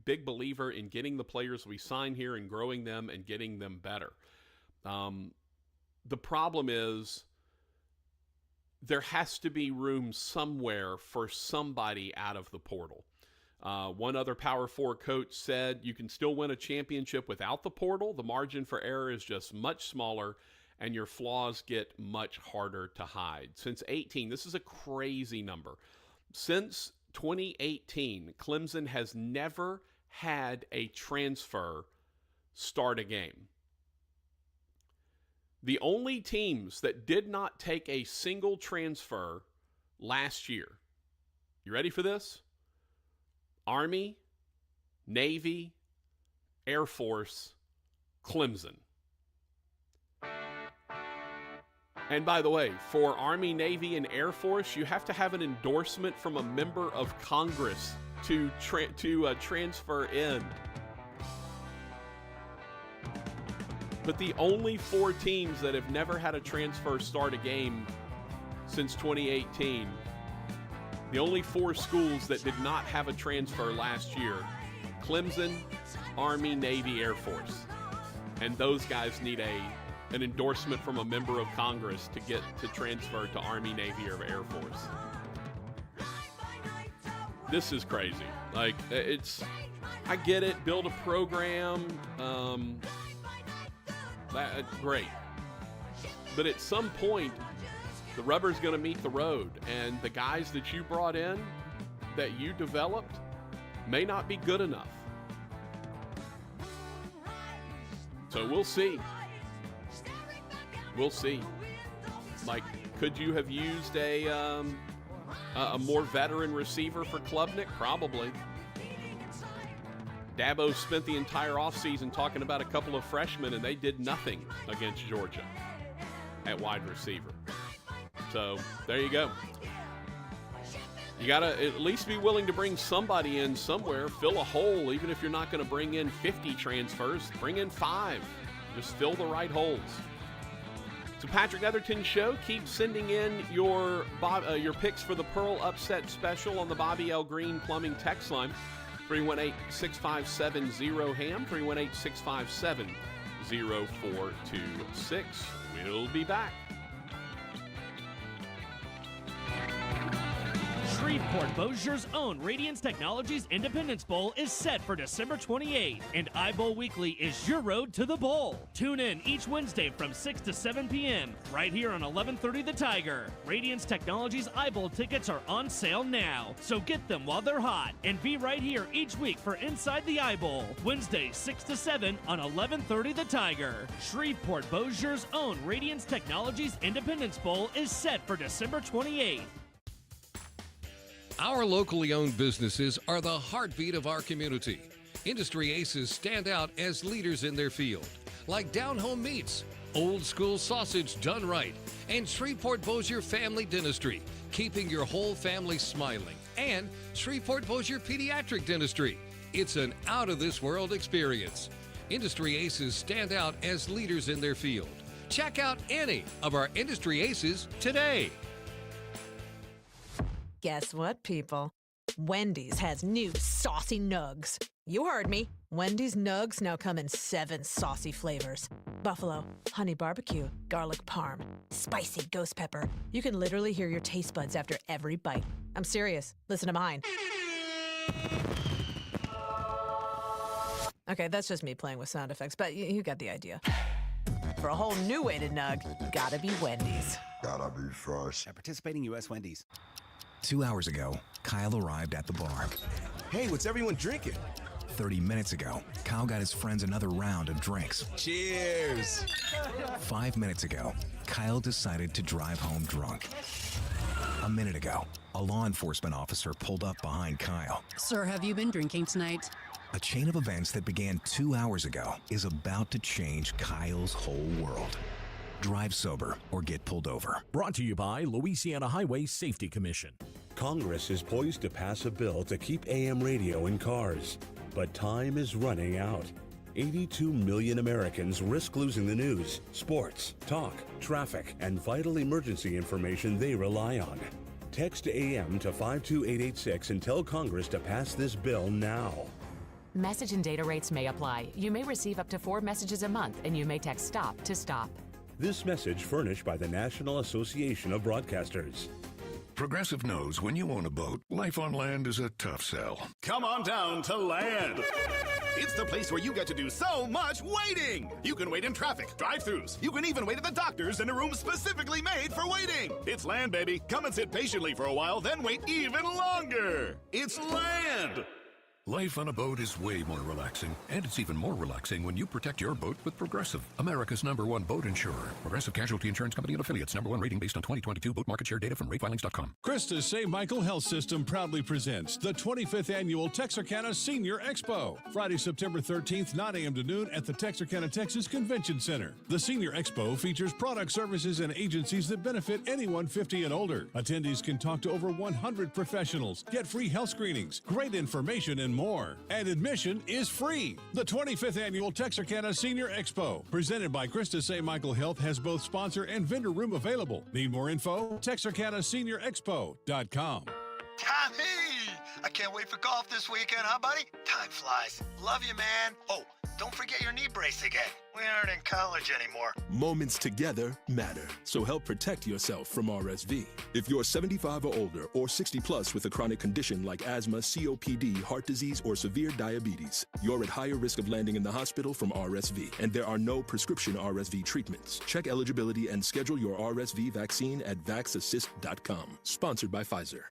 Speaker 1: big believer in getting the players we sign here and growing them and getting them better. The problem is there has to be room somewhere for somebody out of the portal. One other Power 4 coach said you can still win a championship without the portal. The margin for error is just much smaller, and your flaws get much harder to hide. Since 18, this is a crazy number. Since 2018, Clemson has never had a transfer start a game. The only teams that did not take a single transfer last year, you ready for this? Army, Navy, Air Force, Clemson. And by the way, for Army, Navy, and Air Force, you have to have an endorsement from a member of Congress to transfer in. But the only 4 teams that have never had a transfer start a game since 2018, the only 4 schools that did not have a transfer last year, Clemson, Army, Navy, Air Force. And those guys need an endorsement from a member of Congress to get to transfer to Army, Navy, or Air Force. This is crazy. Like, I get it, build a program, great. But at some point, the rubber's going to meet the road, and the guys that you brought in, that you developed, may not be good enough. So we'll see. We'll see. Like, could you have used a more veteran receiver for Klubnik? Probably. Dabo spent the entire offseason talking about a couple of freshmen, and they did nothing against Georgia at wide receiver. So there you go. You got to at least be willing to bring somebody in somewhere, fill a hole, even if you're not going to bring in 50 transfers. Bring in 5. Just fill the right holes. It's a Patrick Netherton Show. Keep sending in your picks for the Pearl Upset Special on the Bobby L. Greene Plumbing text line. 318-657-0HAM, 318-657-0426. We'll be back.
Speaker 17: Shreveport Bossier's own Radiance Technologies Independence Bowl is set for December 28th, and iBowl Weekly is your road to the bowl. Tune in each Wednesday from 6 to 7 p.m. right here on 1130 The Tiger. Radiance Technologies iBowl tickets are on sale now, so get them while they're hot, and be right here each week for Inside the iBowl, Wednesday 6 to 7 on 1130 The Tiger. Shreveport Bossier's own Radiance Technologies Independence Bowl is set for December 28th.
Speaker 18: Our locally owned businesses are the heartbeat of our community. Industry aces stand out as leaders in their field, like Down Home Meats, Old School Sausage Done Right, and Shreveport Bossier Family Dentistry, keeping your whole family smiling, and Shreveport Bossier Pediatric Dentistry. It's an out-of-this-world experience. Industry aces stand out as leaders in their field. Check out any of our industry aces today.
Speaker 19: Guess what, people? Wendy's has new saucy nugs. You heard me. Wendy's nugs now come in 7 saucy flavors. Buffalo, honey barbecue, garlic parm, spicy ghost pepper. You can literally hear your taste buds after every bite. I'm serious. Listen to mine. Okay, that's just me playing with sound effects, but you got the idea. For a whole new way to nug, gotta be Wendy's.
Speaker 20: Gotta be fresh.
Speaker 21: At participating U.S. Wendy's.
Speaker 22: 2 hours ago, Kyle arrived at the bar.
Speaker 21: Hey, what's everyone drinking?
Speaker 22: 30 minutes ago, Kyle got his friends another round of drinks.
Speaker 21: Cheers!
Speaker 22: 5 minutes ago, Kyle decided to drive home drunk. A minute ago, a law enforcement officer pulled up behind Kyle.
Speaker 23: Sir, have you been drinking tonight?
Speaker 22: A chain of events that began 2 hours ago is about to change Kyle's whole world. Drive sober or get pulled over.
Speaker 24: Brought to you by Louisiana Highway Safety Commission.
Speaker 25: Congress is poised to pass a bill to keep AM radio in cars, but time is running out. 82 million Americans risk losing the news, sports, talk, traffic, and vital emergency information they rely on. Text AM to 52886 and tell Congress to pass this bill now.
Speaker 26: Message and data rates may apply. You may receive up to 4 messages a month, and you may text STOP to stop.
Speaker 25: This message furnished by the National Association of Broadcasters.
Speaker 27: Progressive knows when you own a boat, life on land is a tough sell.
Speaker 28: Come on down to land.
Speaker 21: It's the place where you get to do so much waiting. You can wait in traffic, drive-thrus. You can even wait at the doctor's in a room specifically made for waiting. It's Land, baby. Come and sit patiently for a while, then wait even longer. It's Land.
Speaker 27: Life on a boat is way more relaxing, and it's even more relaxing when you protect your boat with Progressive, America's #1 boat insurer. Progressive Casualty Insurance Company and affiliates. #1 rating based on 2022 boat market share data from ratefilings.com.
Speaker 15: Christus St. Michael Health System proudly presents the 25th Annual Texarkana Senior Expo, Friday, September 13th, 9 a.m. to noon at the Texarkana, Texas Convention Center. The Senior Expo features products, services, and agencies that benefit anyone 50 and older. Attendees can talk to over 100 professionals, get free health screenings, great information, and more. And admission is free. The 25th Annual Texarkana Senior Expo, presented by Christus St. Michael Health, has both sponsor and vendor room available. Need more info? TexarkanaSeniorExpo.com.
Speaker 2: Tommy! I can't wait for golf this weekend, huh, buddy? Time flies. Love you, man. Oh, don't forget your knee brace again. We aren't in college anymore.
Speaker 4: Moments together matter, so help protect yourself from RSV. If you're 75 or older or 60 plus with a chronic condition like asthma, COPD, heart disease, or severe diabetes, you're at higher risk of landing in the hospital from RSV, and there are no prescription RSV treatments. Check eligibility and schedule your RSV vaccine at vaxassist.com. Sponsored by Pfizer.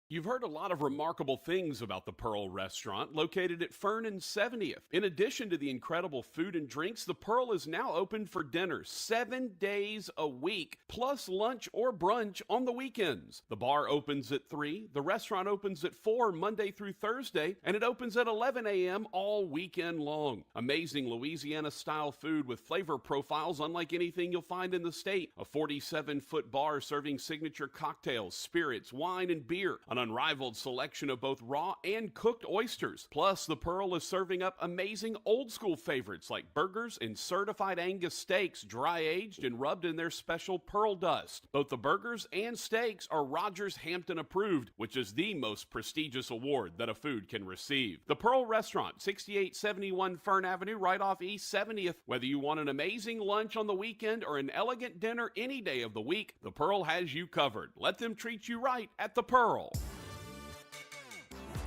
Speaker 1: You've heard a lot of remarkable things about the Pearl Restaurant, located at Fern and 70th. In addition to the incredible food and drinks, the Pearl is now open for dinner 7 days a week, plus lunch or brunch on the weekends. The bar opens at 3, the restaurant opens at 4 Monday through Thursday, and it opens at 11 a.m. all weekend long. Amazing Louisiana-style food with flavor profiles unlike anything you'll find in the state. A 47-foot bar serving signature cocktails, spirits, wine, and beer. An unrivaled selection of both raw and cooked oysters. Plus, the Pearl is serving up amazing old-school favorites like burgers and certified Angus steaks, dry-aged and rubbed in their special Pearl dust. Both the burgers and steaks are Rogers Hampton approved, which is the most prestigious award that a food can receive. The Pearl Restaurant, 6871 Fern Avenue, right off East 70th. Whether you want an amazing lunch on the weekend or an elegant dinner any day of the week, the Pearl has you covered. Let them treat you right at the Pearl.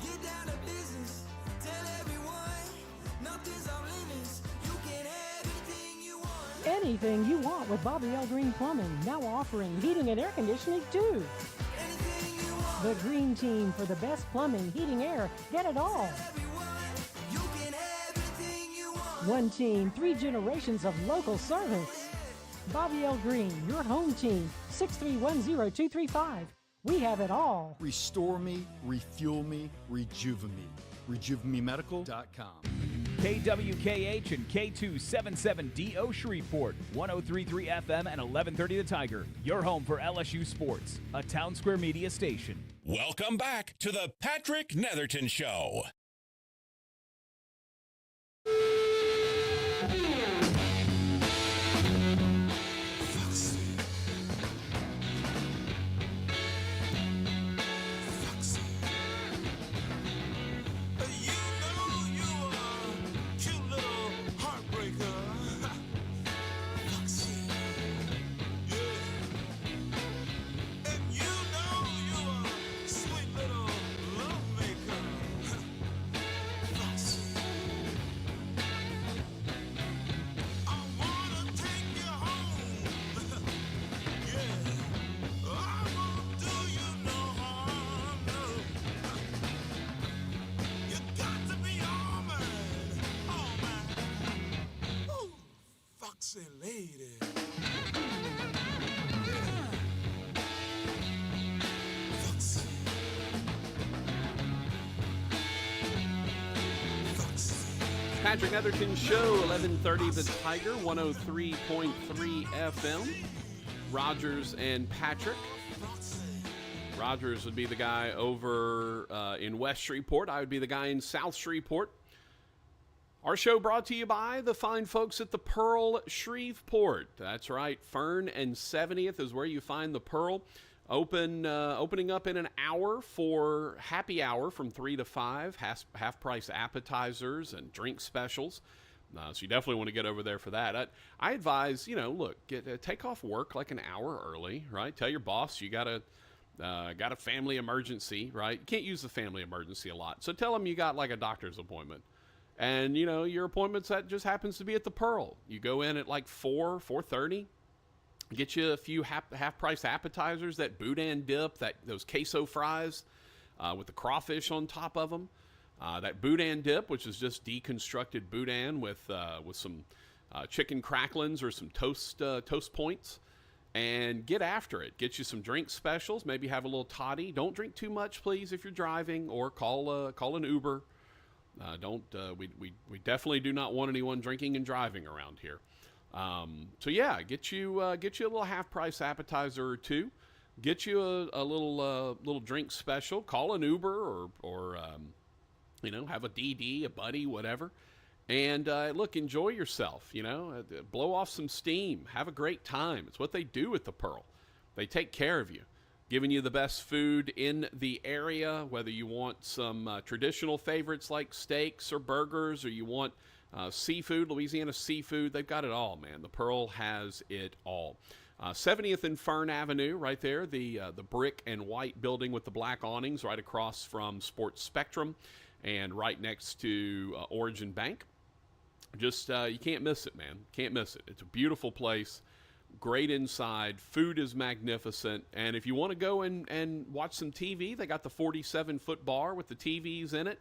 Speaker 5: Get down to business. Tell everyone nothing's off limits. You can have anything you want.
Speaker 14: Anything you want with Bobby L. Greene Plumbing, now offering heating and air conditioning too.
Speaker 5: Anything you want.
Speaker 14: The Greene Team for the best plumbing, heating, air, get it all.
Speaker 5: You can have anything you want.
Speaker 14: One team, 3 generations of local service. Bobby L. Greene, your home team, 6310235. We have it all.
Speaker 11: Restore me, refuel me, rejuvenate me. RejuveMeMedical.com.
Speaker 6: KWKH and K277DO Shreveport, 1033 FM and 1130 The Tiger. Your home for LSU sports, a Town Square Media station.
Speaker 16: Welcome back to the Patrick Netherton Show.
Speaker 1: Patrick Netherton Show, 1130 The Tiger, 103.3 FM. Rogers and Patrick. Rogers would be the guy over in West Shreveport. I would be the guy in South Shreveport. Our show brought to you by the fine folks at the Pearl Shreveport. That's right, Fern and 70th is where you find the Pearl. Opening up in an hour for happy hour from 3 to 5, half-price appetizers and drink specials. So you definitely want to get over there for that. I advise, look, take off work like an hour early, right? Tell your boss you got to got a family emergency, right? You can't use the family emergency a lot. So tell them you got like a doctor's appointment. And, you know, your appointment's that just happens to be at the Pearl. You go in at like 4:30, get you a few half-price appetizers, that boudin dip, those queso fries with the crawfish on top of them. That boudin dip, which is just deconstructed boudin with some chicken cracklings or some toast points. And get after it. Get you some drink specials. Maybe have a little toddy. Don't drink too much, please, if you're driving, or call an Uber. We definitely do not want anyone drinking and driving around here. So yeah, get you a little half-price appetizer or two. Get you a little drink special. Call an Uber or you know, have a DD, a buddy, whatever. And look, enjoy yourself, you know, blow off some steam, have a great time. It's what they do at the Pearl. They take care of you, giving you the best food in the area, whether you want some traditional favorites like steaks or burgers, or you want seafood, Louisiana seafood. They've got it all, man. The Pearl has it all. 70th and Fern Avenue, right there, the brick and white building with the black awnings right across from Sports Spectrum and right next to Origin Bank. Just, you can't miss it, man. Can't miss it. It's a beautiful place. Great inside. Food is magnificent. And if you want to go and watch some TV, they got the 47-foot bar with the TVs in it.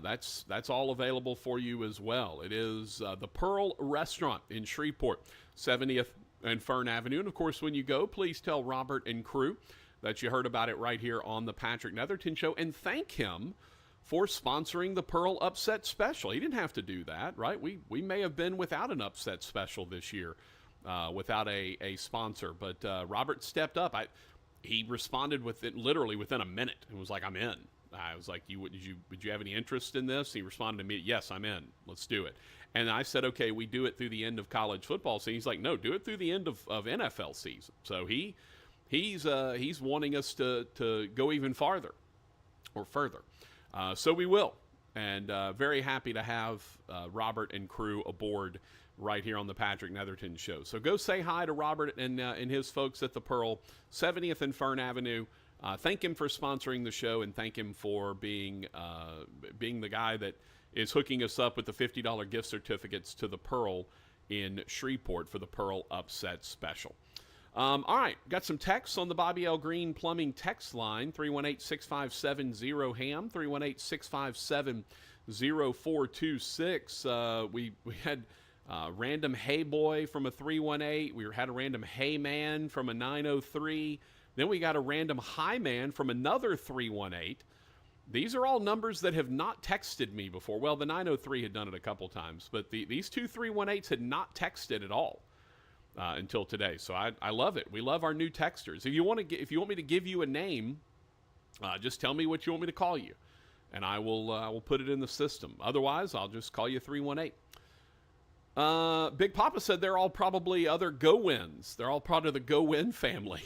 Speaker 1: That's all available for you as well. It is the Pearl Restaurant in Shreveport, 70th and Fern Avenue. And, of course, when you go, please tell Robert and crew that you heard about it right here on the Patrick Netherton Show. And thank him for sponsoring the Pearl Upset Special. He didn't have to do that, right? We may have been without an upset special this year, without a sponsor. But Robert stepped up. He responded literally within a minute and was like, "I'm in." I was like, would you have any interest in this? He responded to me, "Yes, I'm in. Let's do it." And I said, "Okay, we do it through the end of college football season." He's like, "No, do it through the end of NFL season." So he's wanting us to go even farther or further. So we will, and very happy to have Robert and crew aboard right here on the Patrick Netherton Show. So go say hi to Robert and his folks at the Pearl, 70th and Fern Avenue. Thank him for sponsoring the show, and thank him for being the guy that is hooking us up with the $50 gift certificates to the Pearl in Shreveport for the Pearl Upset Special. All right, got some texts on the Bobby L. Greene Plumbing text line, 318-657-0HAM, 318-657-0426. We had random Hey Boy from a 318. We had a random Hey Man from a 903. Then we got a random Hi Man from another 318. These are all numbers that have not texted me before. Well, the 903 had done it a couple times, but these two 318s had not texted at all. Until today. So I love it. We love our new texters. If you want me to give you a name, just tell me what you want me to call you, and I will put it in the system. Otherwise, I'll just call you 318. Big Papa said they're all probably other Go-Wins. They're all part of the Go-Win family.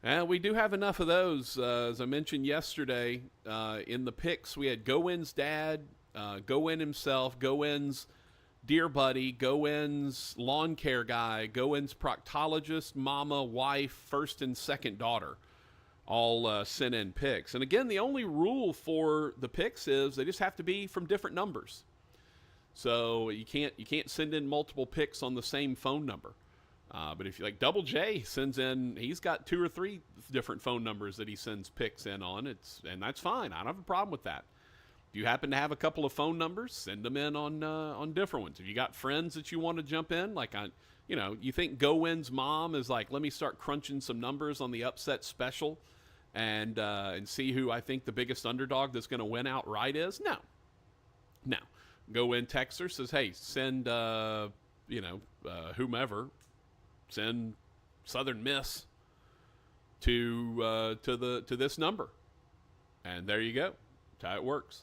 Speaker 1: And we do have enough of those. As I mentioned yesterday, in the picks, we had Go-Win's dad, Go-Win himself, Go-Win's dear buddy, Go-Win's lawn care guy, Go-Win's proctologist, mama, wife, first and second daughter, all sent in picks. And again, the only rule for the picks is they just have to be from different numbers. So you can't send in multiple picks on the same phone number. But if you like, Double J sends in, he's got 2 or 3 different phone numbers that he sends picks in on. And that's fine. I don't have a problem with that. If you happen to have a couple of phone numbers, send them in on different ones. If you got friends that you want to jump in, like you think Go-Win's mom is like, let me start crunching some numbers on the upset special, and see who I think the biggest underdog that's going to win outright is. No. Go-Win texter says, hey, send whomever, send Southern Miss to this number, and there you go. That's how it works.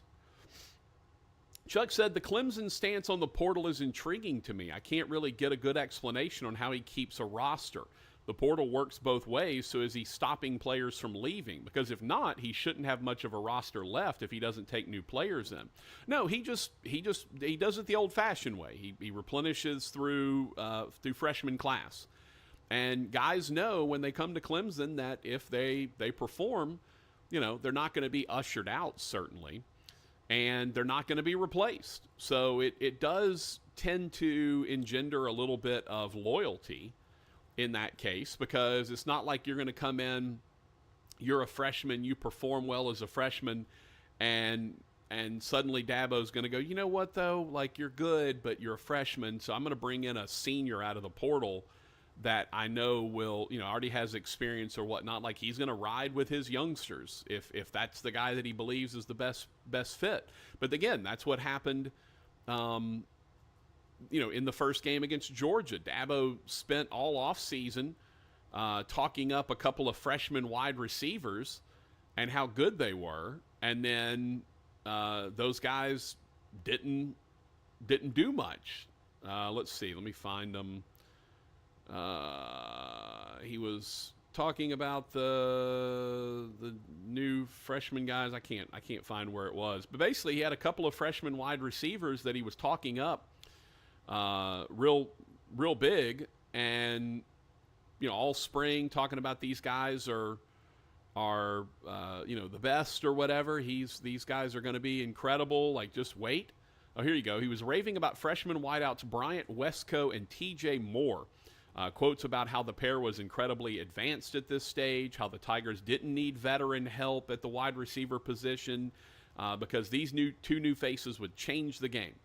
Speaker 1: Chuck said, the Clemson stance on the portal is intriguing to me. I can't really get a good explanation on how he keeps a roster. The portal works both ways, so is he stopping players from leaving? Because if not, he shouldn't have much of a roster left if he doesn't take new players in. No, he does it the old-fashioned way. He replenishes through freshman class. And guys know when they come to Clemson that if they perform, they're not going to be ushered out, certainly, and they're not going to be replaced. So it does tend to engender a little bit of loyalty in that case, because it's not like you're going to come in, you're a freshman, you perform well as a freshman, and suddenly Dabo's going to go, you know what, though? Like, you're good, but you're a freshman, so I'm going to bring in a senior out of the portal that I know will, already has experience or whatnot. Like, he's going to ride with his youngsters if that's the guy that he believes is the best fit. But again, that's what happened, in the first game against Georgia. Dabo spent all offseason talking up a couple of freshman wide receivers and how good they were, and then those guys didn't do much. Let's see. Let me find them. He was talking about the new freshman guys. I can't find where it was, but basically he had a couple of freshman wide receivers that he was talking up real big, and all spring talking about these guys are the best or whatever. These guys are going to be incredible. Like, just wait. Oh, here you go. He was raving about freshman wideouts Bryant Westco and TJ Moore. Quotes about how the pair was incredibly advanced at this stage, how the Tigers didn't need veteran help at the wide receiver position because these two new faces would change the game.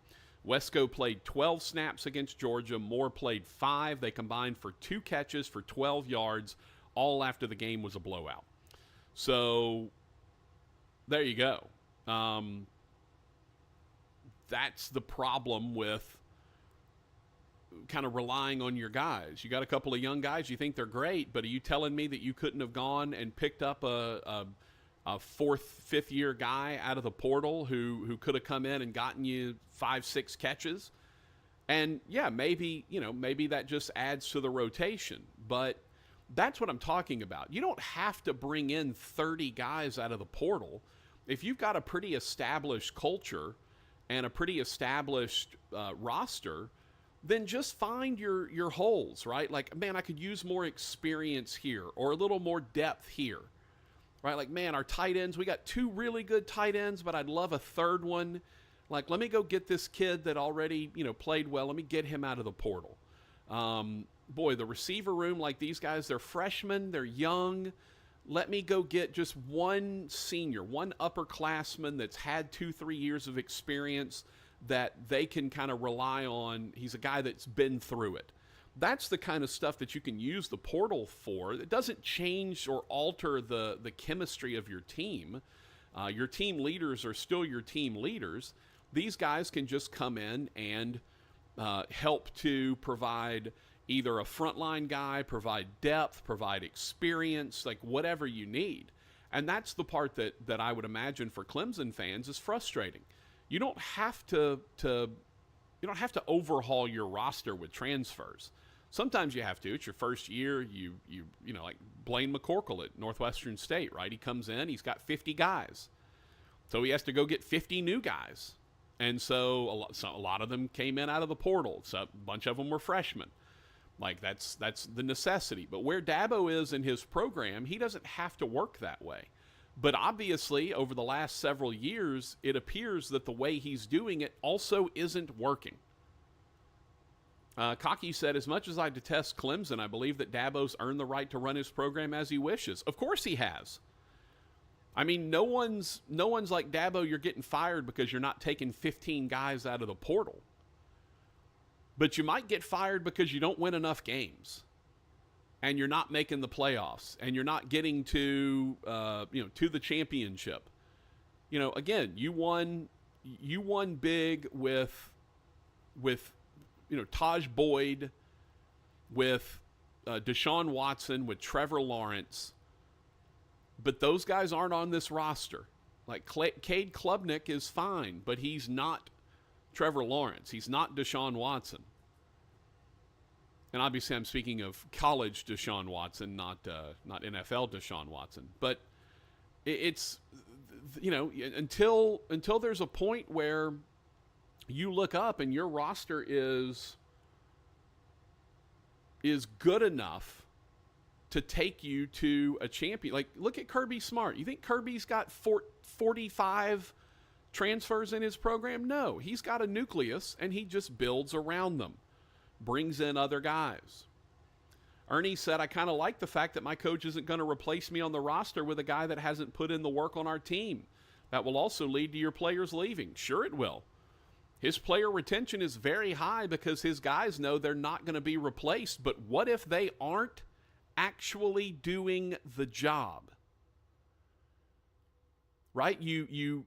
Speaker 1: Westco played 12 snaps against Georgia. Moore played 5. They combined for 2 catches for 12 yards, all after the game was a blowout. So there you go. That's the problem with kind of relying on your guys. You got a couple of young guys, you think they're great, but are you telling me that you couldn't have gone and picked up a 4th, 5th year guy out of the portal who could have come in and gotten you 5, 6 catches? And yeah, maybe that just adds to the rotation, but that's what I'm talking about. You don't have to bring in 30 guys out of the portal. If you've got a pretty established culture and a pretty established roster, then just find your holes, right? Like, man, I could use more experience here or a little more depth here, right? Like, man, our tight ends, we got 2 really good tight ends, but I'd love a 3rd one. Like, let me go get this kid that already, played well. Let me get him out of the portal. Boy, the receiver room, like these guys, they're freshmen, they're young. Let me go get just one senior, one upperclassman that's had 2-3 years of experience that they can kind of rely on. He's a guy that's been through it. That's the kind of stuff that you can use the portal for. It doesn't change or alter the chemistry of your team. Your team leaders are still your team leaders. These guys can just come in and help to provide either a frontline guy, provide depth, provide experience, like whatever you need. And that's the part that I would imagine for Clemson fans is frustrating. You don't have to overhaul your roster with transfers. Sometimes you have to. It's your first year. You like Blaine McCorkle at Northwestern State, right? He comes in, he's got 50 guys. So he has to go get 50 new guys. And so a lot of them came in out of the portal. So a bunch of them were freshmen. Like, that's the necessity. But where Dabo is in his program, he doesn't have to work that way. But obviously, over the last several years, it appears that the way he's doing it also isn't working. Cocky said, as much as I detest Clemson, I believe that Dabo's earned the right to run his program as he wishes. Of course he has. I mean, no one's like, Dabo, you're getting fired because you're not taking 15 guys out of the portal. But you might get fired because you don't win enough games. And you're not making the playoffs, and you're not getting to the championship. Again, you won big with Taj Boyd, with Deshaun Watson, with Trevor Lawrence, but those guys aren't on this roster. Like, Cade Klubnik is fine, but he's not Trevor Lawrence. He's not Deshaun Watson. And obviously I'm speaking of college Deshaun Watson, not NFL Deshaun Watson. But it's, until there's a point where you look up and your roster is, is good enough to take you to a champion. Like, look at Kirby Smart. You think Kirby's got 45 transfers in his program? No, he's got a nucleus, and he just builds around them, brings in other guys. Ernie said, I kind of like the fact that my coach isn't going to replace me on the roster with a guy that hasn't put in the work on our team. That will also lead to your players leaving. Sure it will. His player retention is very high because his guys know they're not going to be replaced. But what if they aren't actually doing the job? Right? You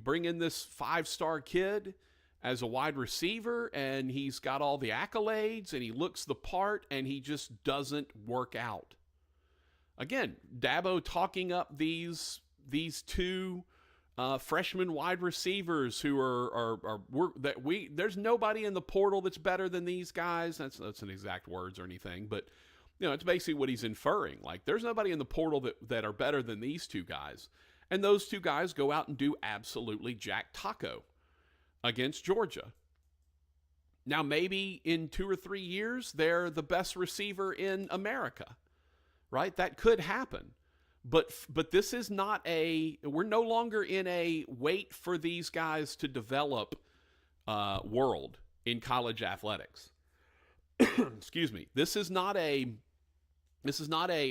Speaker 1: bring in this 5-star kid as a wide receiver, and he's got all the accolades, and he looks the part, and he just doesn't work out. Again, Dabo talking up these two freshman wide receivers who there's nobody in the portal that's better than these guys. That's not exact words or anything, but it's basically what he's inferring. Like, there's nobody in the portal that are better than these two guys. And those two guys go out and do absolutely jack taco against Georgia. Now, maybe in 2 or 3 years, they're the best receiver in America, right? That could happen. But this is not we're no longer in a wait for these guys to develop world in college athletics. Excuse me. This is not a,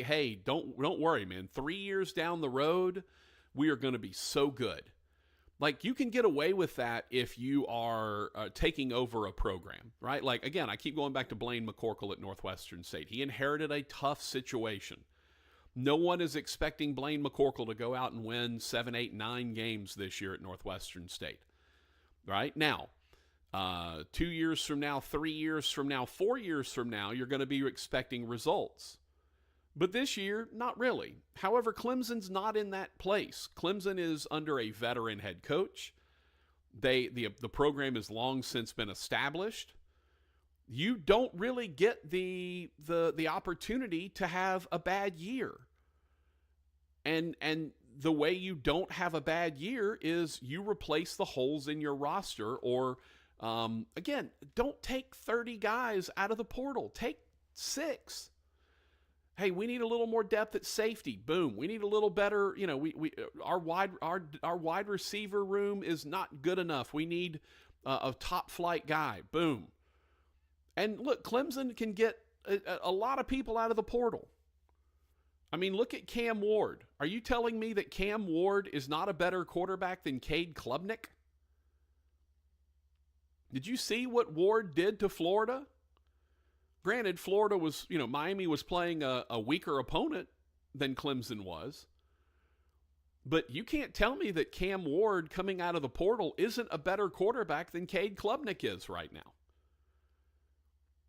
Speaker 1: hey, don't worry, man. 3 years down the road, we are going to be so good. Like, you can get away with that if you are taking over a program, right? Like, again, I keep going back to Blaine McCorkle at Northwestern State. He inherited a tough situation. No one is expecting Blaine McCorkle to go out and win 7, 8, 9 games this year at Northwestern State, right? Now, 2 years from now, 3 years from now, 4 years from now, you're going to be expecting results. But this year, not really. However, Clemson's not in that place. Clemson is under a veteran head coach. The program has long since been established. You don't really get the opportunity to have a bad year. And the way you don't have a bad year is you replace the holes in your roster, or again, don't take 30 guys out of the portal. Take 6. Hey, we need a little more depth at safety. Boom. We need a little better, our wide receiver room is not good enough. We need a top flight guy. Boom. And look, Clemson can get a lot of people out of the portal. I mean, look at Cam Ward. Are you telling me that Cam Ward is not a better quarterback than Cade Klubnik? Did you see what Ward did to Florida? Granted, Florida was, Miami was playing a weaker opponent than Clemson was. But you can't tell me that Cam Ward coming out of the portal isn't a better quarterback than Cade Klubnik is right now.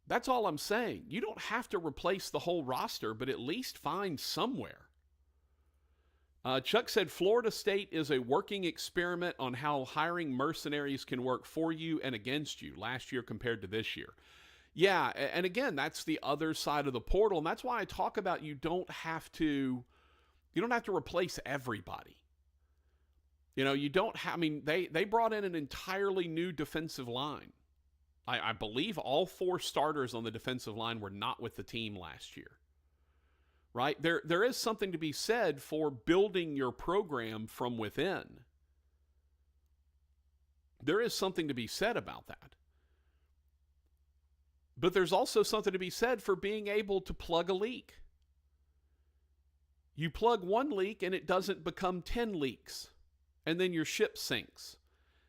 Speaker 1: That's all I'm saying. You don't have to replace the whole roster, but at least find somewhere. Chuck said Florida State is a working experiment on how hiring mercenaries can work for you and against you last year compared to this year. Yeah, and again, that's the other side of the portal, and that's why I talk about you don't have to replace everybody. You don't have, they brought in an entirely new defensive line. I believe all 4 starters on the defensive line were not with the team last year. Right? There is something to be said for building your program from within. There is something to be said about that. But there's also something to be said for being able to plug a leak. You plug one leak and it doesn't become 10 leaks. And then your ship sinks.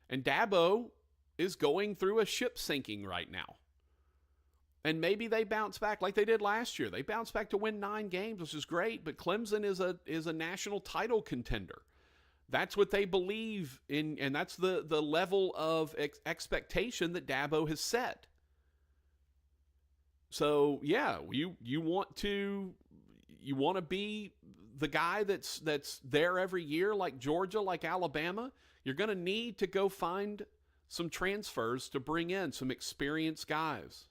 Speaker 1: And Dabo is going through a ship sinking right now. And maybe they bounce back like they did last year. They bounced back to win 9 games, which is great. But Clemson is a national title contender. That's what they believe in, and that's the level of expectation that Dabo has set. So yeah, you want to be the guy that's there every year, like Georgia, like Alabama. You're going to need to go find some transfers to bring in some experienced guys.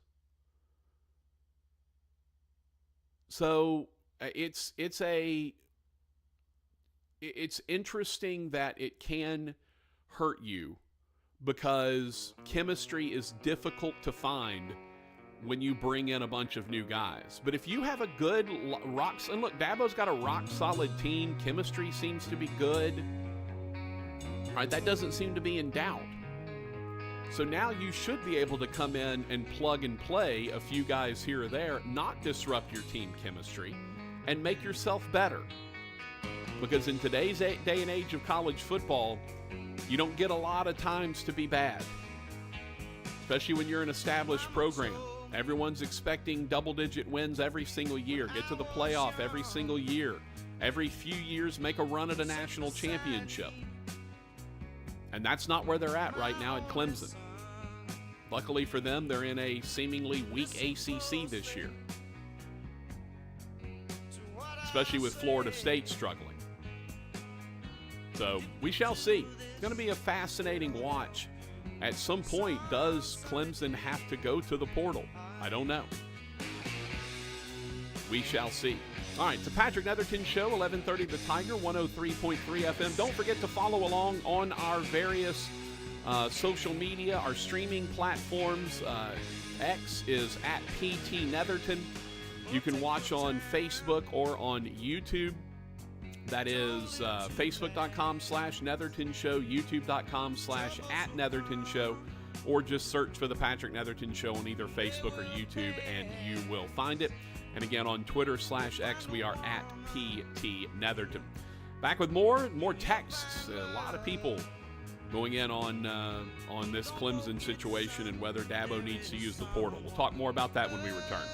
Speaker 1: So it's interesting that it can hurt you because chemistry is difficult to find when you bring in a bunch of new guys. But if you have a good and look, Dabo's got a rock-solid team. Chemistry seems to be good. Right, that doesn't seem to be in doubt. So now you should be able to come in and plug and play a few guys here or there, not disrupt your team chemistry, and make yourself better. Because in today's day and age of college football, you don't get a lot of times to be bad, especially when you're an established program. Everyone's expecting double-digit wins every single year, get to the playoff every single year. Every few years, make a run at a national championship. And that's not where they're at right now at Clemson. Luckily for them, they're in a seemingly weak ACC this year, especially with Florida State struggling. So we shall see. It's going to be a fascinating watch. At some point, does Clemson have to go to the portal? I don't know. We shall see. All right, it's the Patrick Netherton Show, 1130 The Tiger, 103.3 FM. Don't forget to follow along on our various social media, our streaming platforms. X is at PT Netherton. You can watch on Facebook or on YouTube. That is facebook.com/Netherton Show, youtube.com/@Netherton Show, or just search for the Patrick Netherton Show on either Facebook or YouTube, and you will find it. And again, on Twitter/X, we are at PT Netherton. Back with more texts. A lot of people going in on this Clemson situation and whether Dabo needs to use the portal. We'll talk more about that when we return.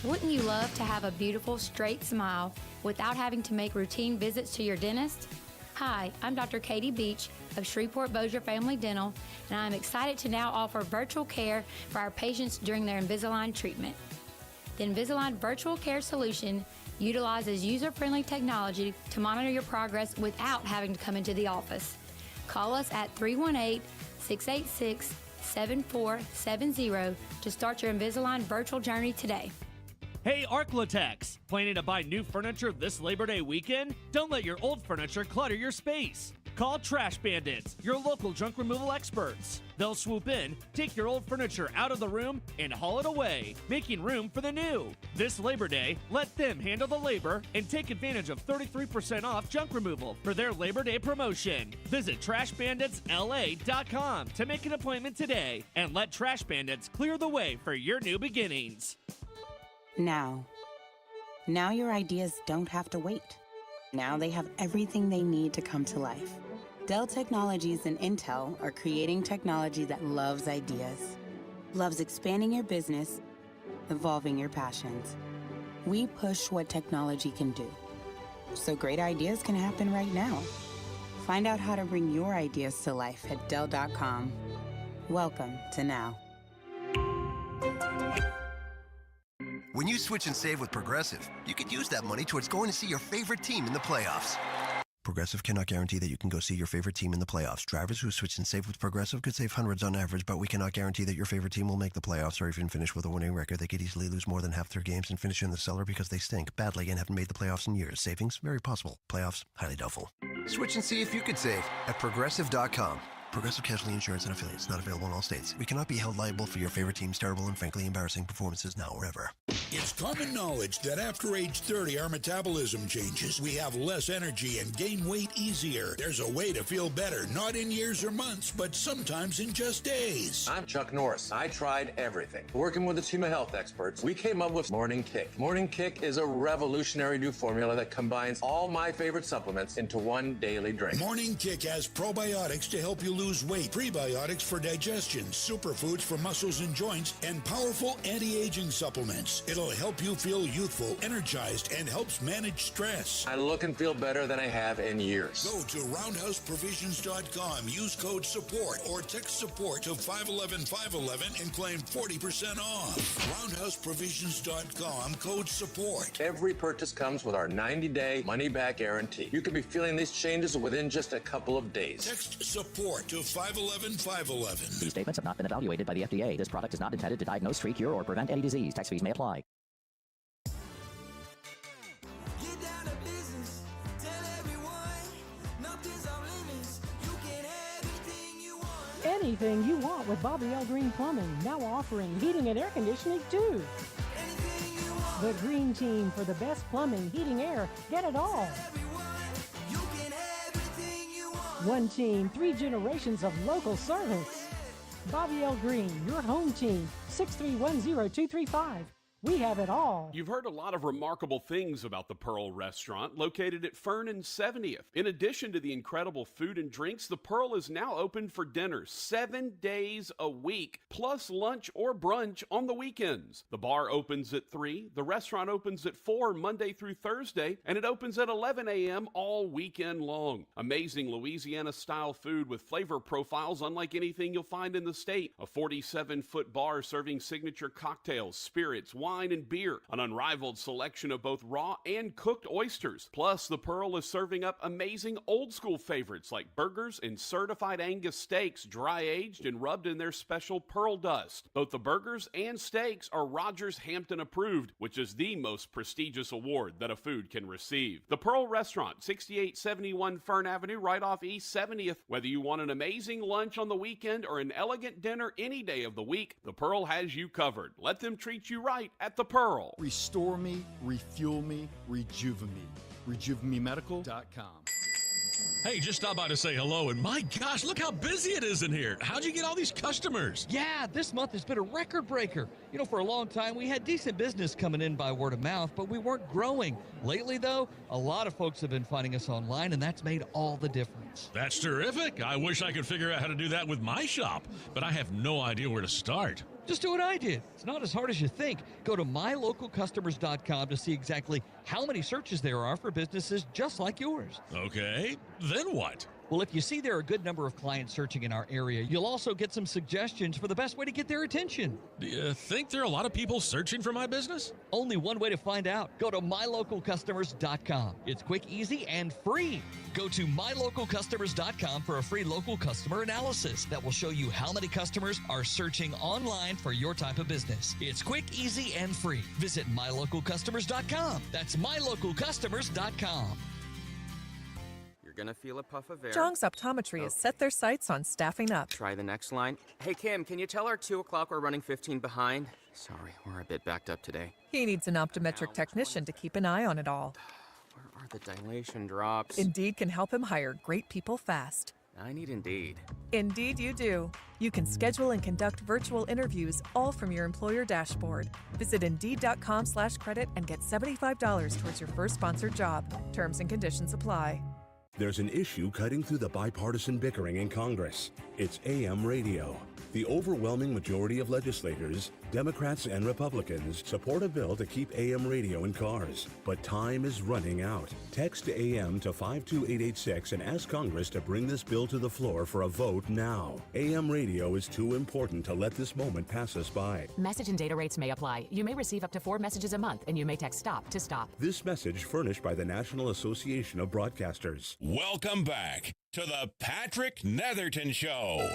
Speaker 7: Wouldn't you love to have a beautiful, straight smile without having to make routine visits to your dentist? Hi, I'm Dr. Katie Beach of Shreveport-Bossier Family Dental, and I'm excited to now offer virtual care for our patients during their Invisalign treatment. The Invisalign Virtual Care Solution utilizes user-friendly technology to monitor your progress without having to come into the office. Call us at 318-686-7470 to start your Invisalign virtual journey today.
Speaker 17: Hey, Arklatex! Planning to buy new furniture this Labor Day weekend? Don't let your old furniture clutter your space. Call Trash Bandits, your local junk removal experts. They'll swoop in, take your old furniture out of the room, and haul it away, making room for the new. This Labor Day, let them handle the labor and take advantage of 33% off junk removal for their Labor Day promotion. Visit TrashBanditsLA.com to make an appointment today and let Trash Bandits clear the way for your new beginnings.
Speaker 8: Now your ideas don't have to wait. Now they have everything they need to come to life. Dell Technologies and Intel are creating technology that loves ideas, loves expanding your business, evolving your passions. We push what technology can do, so great ideas can happen right now. Find out how to bring your ideas to life at Dell.com. Welcome to Now.
Speaker 9: When you switch and save with Progressive, you could use that money towards going to see your favorite team in the playoffs. Progressive cannot guarantee that you can go see your favorite team in the playoffs. Drivers who switch and save with Progressive could save hundreds on average, but we cannot guarantee that your favorite team will make the playoffs or even finish with a winning record. They could easily lose more than half their games and finish in the cellar because they stink badly and haven't made the playoffs in years. Savings? Very possible. Playoffs? Highly doubtful. Switch and see if you could save at Progressive.com. Progressive Casualty Insurance and Affiliates, not available in all states. We cannot be held liable for your favorite team's terrible and frankly embarrassing performances now or ever.
Speaker 10: It's common knowledge that after age 30, our metabolism changes. We have less energy and gain weight easier. There's a way to feel better, not in years or months, but sometimes in just days.
Speaker 12: I'm Chuck Norris. I tried everything. Working with a team of health experts, we came up with Morning Kick. Morning Kick is a revolutionary new formula that combines all my favorite supplements into one daily drink.
Speaker 10: Morning Kick has probiotics to help you lose weight, prebiotics for digestion, superfoods for muscles and joints, and powerful anti-aging supplements. It'll help you feel youthful, energized, and helps manage stress.
Speaker 12: I look and feel better than I have in years.
Speaker 10: Go to roundhouseprovisions.com, use code SUPPORT, or text SUPPORT to 511-511 and claim 40% off. roundhouseprovisions.com, code SUPPORT.
Speaker 12: Every purchase comes with our 90-day money-back guarantee. You could be feeling these changes within just a couple of days.
Speaker 10: Text SUPPORT to 511-511.
Speaker 3: These statements have not been evaluated by the FDA. This product is not intended to diagnose, treat, cure, or prevent any disease. Tax fees may apply.
Speaker 5: Get down to business. Tell everyone nothing's off limits. You can have anything you want.
Speaker 14: Anything you want with Bobby L. Greene Plumbing, now offering heating and air conditioning too. The Greene Team for the best plumbing, heating, air, get it all. One team, 3 generations of local service. Bobby L. Greene, your home team, 6310235. We have it all.
Speaker 1: You've heard a lot of remarkable things about the Pearl Restaurant, located at Fern and 70th. In addition to the incredible food and drinks, the Pearl is now open for dinner 7 days a week, plus lunch or brunch on the weekends. The bar opens at 3, the restaurant opens at 4 Monday through Thursday, and it opens at 11 a.m. all weekend long. Amazing Louisiana-style food with flavor profiles unlike anything you'll find in the state. A 47-foot bar serving signature cocktails, spirits, wine, and beer, an unrivaled selection of both raw and cooked oysters. Plus, the Pearl is serving up amazing old-school favorites like burgers and certified Angus steaks, dry-aged and rubbed in their special pearl dust. Both the burgers and steaks are Rogers Hampton approved, which is the most prestigious award that a food can receive. The Pearl Restaurant, 6871 Fern Avenue, right off East 70th. Whether you want an amazing lunch on the weekend or an elegant dinner any day of the week, the Pearl has you covered. Let them treat you right at the Pearl.
Speaker 11: Restore me, refuel me, rejuvenate me. RejuveMeMedical.com.
Speaker 24: Hey, just stop by to say hello, and my gosh, look how busy it is in here. How'd you get all these customers?
Speaker 13: Yeah, this month has been a record breaker. You know, for a long time, we had decent business coming in by word of mouth, but we weren't growing. Lately, though, a lot of folks have been finding us online, and that's made all the difference.
Speaker 24: That's terrific. I wish I could figure out how to do that with my shop, but I have no idea where to start.
Speaker 13: Just do what I did. It's not as hard as you think. Go to mylocalcustomers.com to see exactly how many searches there are for businesses just like yours.
Speaker 24: Okay, then what?
Speaker 13: Well, if you see there are a good number of clients searching in our area, you'll also get some suggestions for the best way to get their attention.
Speaker 24: Do you think there are a lot of people searching for my business?
Speaker 13: Only one way to find out. Go to mylocalcustomers.com. It's quick, easy, and free. Go to mylocalcustomers.com for a free local customer analysis that will show you how many customers are searching online for your type of business. It's quick, easy, and free. Visit mylocalcustomers.com. That's mylocalcustomers.com.
Speaker 18: You're gonna feel a puff of air.
Speaker 19: Jong's Optometry has set their sights on staffing up.
Speaker 18: Try the next line. Hey, Kim, can you tell our 2 o'clock we're running 15 behind? Sorry, we're a bit backed up today.
Speaker 19: He needs an optometric technician to keep an eye on it all.
Speaker 18: Where are the dilation drops?
Speaker 19: Indeed can help him hire great people fast.
Speaker 18: I need Indeed.
Speaker 19: Indeed you do. You can schedule and conduct virtual interviews all from your employer dashboard. Visit Indeed.com/credit and get $75 towards your first sponsored job. Terms and conditions apply.
Speaker 25: There's an issue cutting through the bipartisan bickering in Congress. It's AM radio. The overwhelming majority of legislators, Democrats and Republicans, support a bill to keep AM radio in cars. But time is running out. Text AM to 52886 and ask Congress to bring this bill to the floor for a vote now. AM radio is too important to let this moment pass us by.
Speaker 26: Message and data rates may apply. You may receive up to 4 messages a month, and you may text STOP to stop.
Speaker 25: This message furnished by the National Association of Broadcasters.
Speaker 16: Welcome back to the Patrick Netherton Show.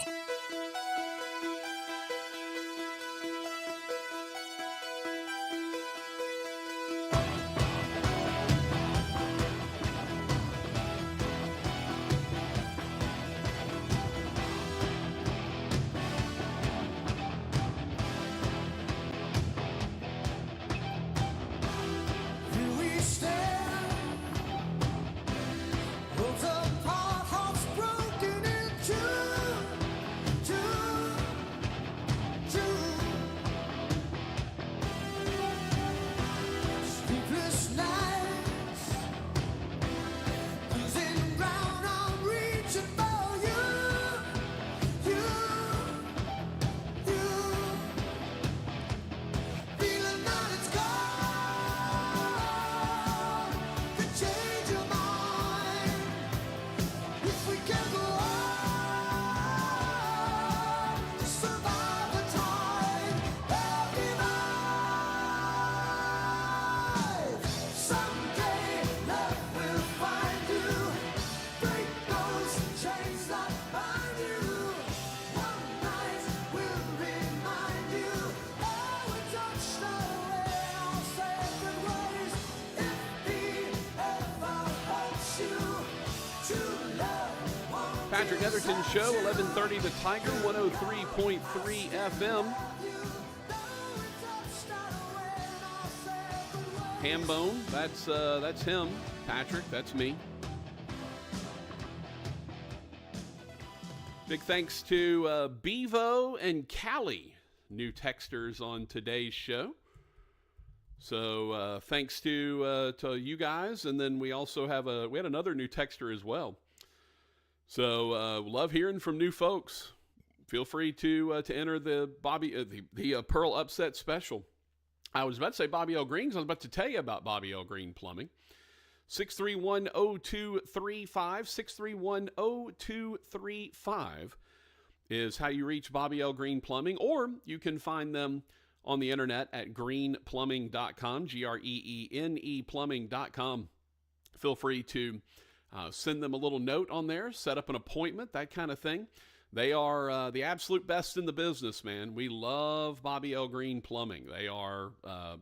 Speaker 1: Patrick Netherton Show, 1130 The Tiger, 103.3 FM. Hambone, that's him. Patrick, that's me. Big thanks to Bevo and Callie, new texters on today's show. So thanks to you guys, and then we also have we had another new texter as well. So love hearing from new folks. Feel free to enter the the Pearl Upset Special. I was about to say Bobby L. Greene, 'cause I was about to tell you about Bobby L. Greene Plumbing. 631-0235, 631-0235 is how you reach Bobby L. Greene Plumbing, or you can find them on the internet at greeneplumbing.com, G-R-E-E-N-E plumbing.com. Feel free to send them a little note on there, set up an appointment, that kind of thing. They are the absolute best in the business, man. We love Bobby L. Greene Plumbing. They are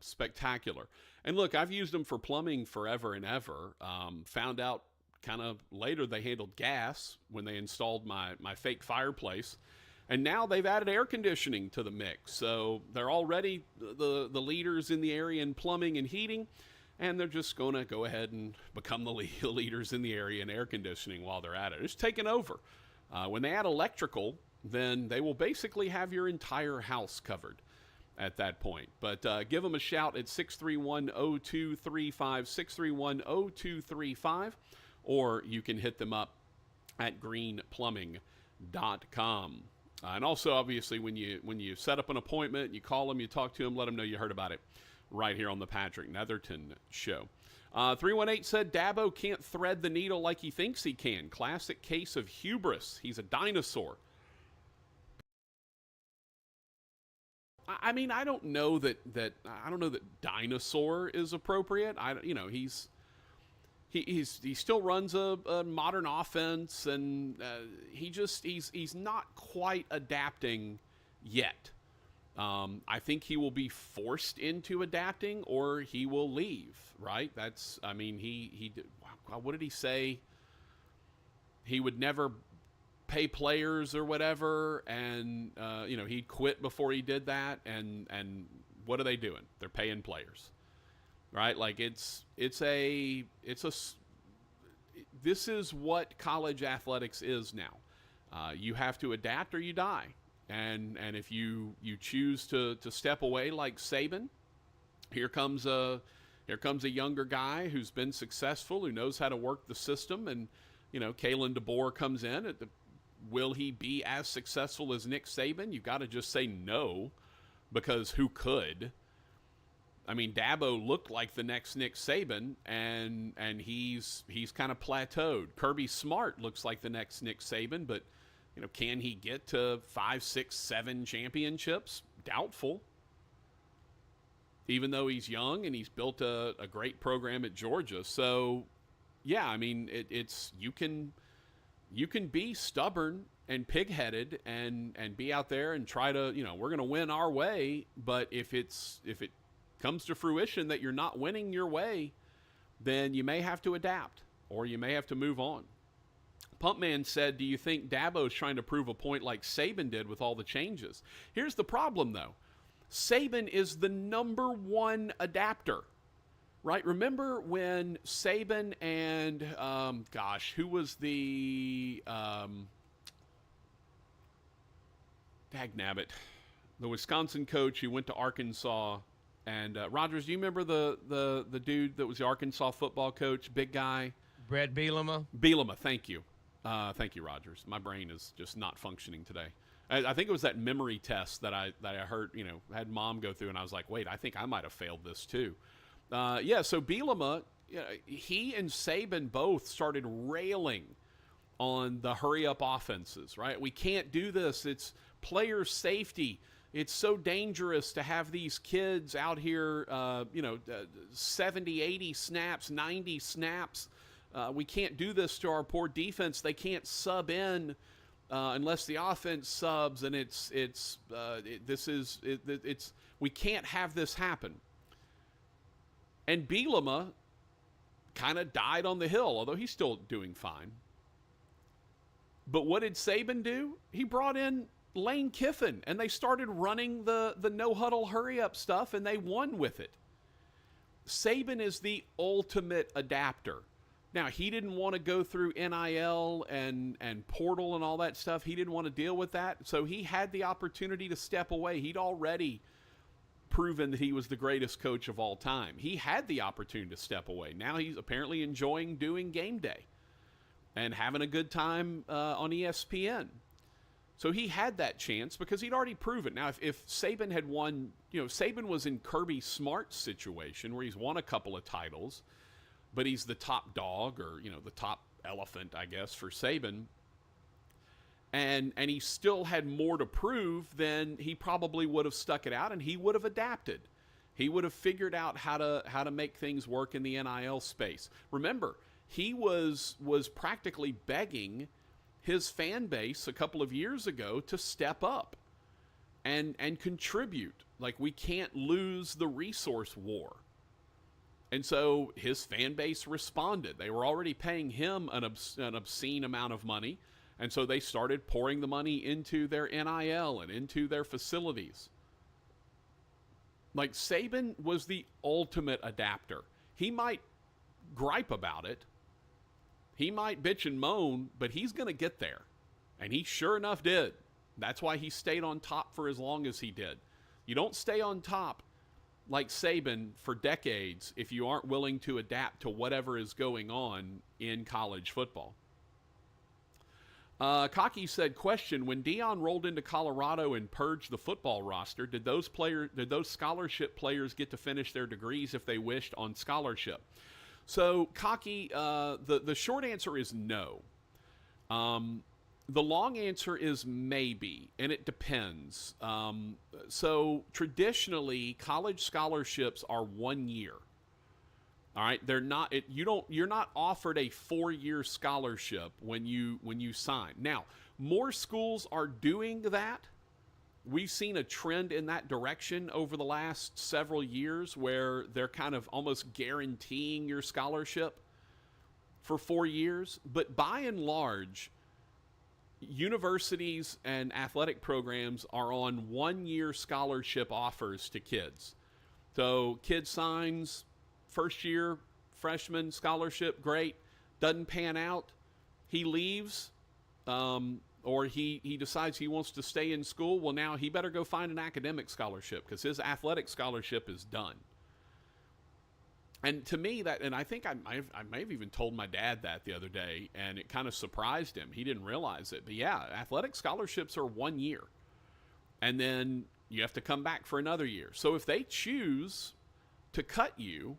Speaker 1: spectacular. And look, I've used them for plumbing forever and ever. Found out kind of later they handled gas when they installed my fake fireplace. And now they've added air conditioning to the mix. So they're already the leaders in the area in plumbing and heating. And they're just going to go ahead and become the leaders in the area in air conditioning while they're at it. It's taken over. When they add electrical, then they will basically have your entire house covered at that point. But give them a shout at 631-0235, 631-0235, or you can hit them up at greeneplumbing.com. And also, obviously, when you set up an appointment, you call them, you talk to them, let them know you heard about it right here on the Patrick Netherton Show. 318 said, Dabo can't thread the needle like he thinks he can. Classic case of hubris. He's a dinosaur. I mean, I don't know that dinosaur is appropriate. He still runs a modern offense, and he's not quite adapting yet. I think he will be forced into adapting, or he will leave. Right? What did he say? He would never pay players or whatever, and he'd quit before he did that. And what are they doing? They're paying players, right? Like this is what college athletics is now. You have to adapt or you die. And if you choose to step away like Saban, here comes a younger guy who's been successful, who knows how to work the system, and Kalen DeBoer comes in. Will he be as successful as Nick Saban? You've got to just say no, because who could? I mean, Dabo looked like the next Nick Saban, and he's kind of plateaued. Kirby Smart looks like the next Nick Saban, but can he get to 5, 6, 7 championships? Doubtful. Even though he's young and he's built a great program at Georgia. So, yeah, I mean, you can be stubborn and pig-headed and be out there and try to, we're going to win our way. But if it comes to fruition that you're not winning your way, then you may have to adapt or you may have to move on. Pumpman said, do you think Dabo's trying to prove a point like Saban did with all the changes? Here's the problem, though. Saban is the #1 adapter, right? Remember when Saban and, who was the, dagnabbit, the Wisconsin coach who went to Arkansas, and Rogers, do you remember the dude that was the Arkansas football coach, big guy?
Speaker 2: Brett Bielema?
Speaker 1: Bielema, thank you. Thank you, Rogers. My brain is just not functioning today. I think it was that memory test that I heard, had Mom go through, and I was like, wait, I think I might have failed this too. So Bielema, he and Saban both started railing on the hurry-up offenses, right? We can't do this. It's player safety. It's so dangerous to have these kids out here, 70, 80 snaps, 90 snaps. We can't do this to our poor defense. They can't sub in unless the offense subs, and we can't have this happen. And Bielema kind of died on the hill, although he's still doing fine. But what did Saban do? He brought in Lane Kiffin, and they started running the no-huddle hurry-up stuff, and they won with it. Saban is the ultimate adapter. Now, he didn't want to go through NIL and portal and all that stuff. He didn't want to deal with that, so he had the opportunity to step away. He'd already proven that he was the greatest coach of all time. He had the opportunity to step away. Now he's apparently enjoying doing game day and having a good time on ESPN. So he had that chance because he'd already proven. Now, if Saban had won, Saban was in Kirby Smart's situation where he's won a couple of titles, but he's the top dog or, the top elephant, I guess, for Saban. And he still had more to prove, then he probably would have stuck it out and he would have adapted. He would have figured out how to make things work in the NIL space. Remember, he was practically begging his fan base a couple of years ago to step up and contribute. Like, we can't lose the resource war. And so his fan base responded. They were already paying him an obscene amount of money. And so they started pouring the money into their NIL and into their facilities. Like, Saban was the ultimate adapter. He might gripe about it. He might bitch and moan, but he's going to get there. And he sure enough did. That's why he stayed on top for as long as he did. You don't stay on top like Saban for decades if you aren't willing to adapt to whatever is going on in college football. Cocky said, question, when Deion rolled into Colorado and purged the football roster, did those scholarship players get to finish their degrees if they wished on scholarship? So, Cocky, the short answer is no. The long answer is maybe, and it depends. So, traditionally, college scholarships are 1 year. All right, they're not. You're not offered a 4-year scholarship when you sign. Now, more schools are doing that. We've seen a trend in that direction over the last several years, where they're kind of almost guaranteeing your scholarship for 4 years. But by and large, universities and athletic programs are on 1-year scholarship offers to kids. So, kid signs. First year, freshman scholarship, great. Doesn't pan out. He leaves, or he decides he wants to stay in school. Well, now he better go find an academic scholarship because his athletic scholarship is done. And to me, and I think I may have even told my dad that the other day, and it kind of surprised him. He didn't realize it. But yeah, athletic scholarships are 1 year. And then you have to come back for another year. So if they choose to cut you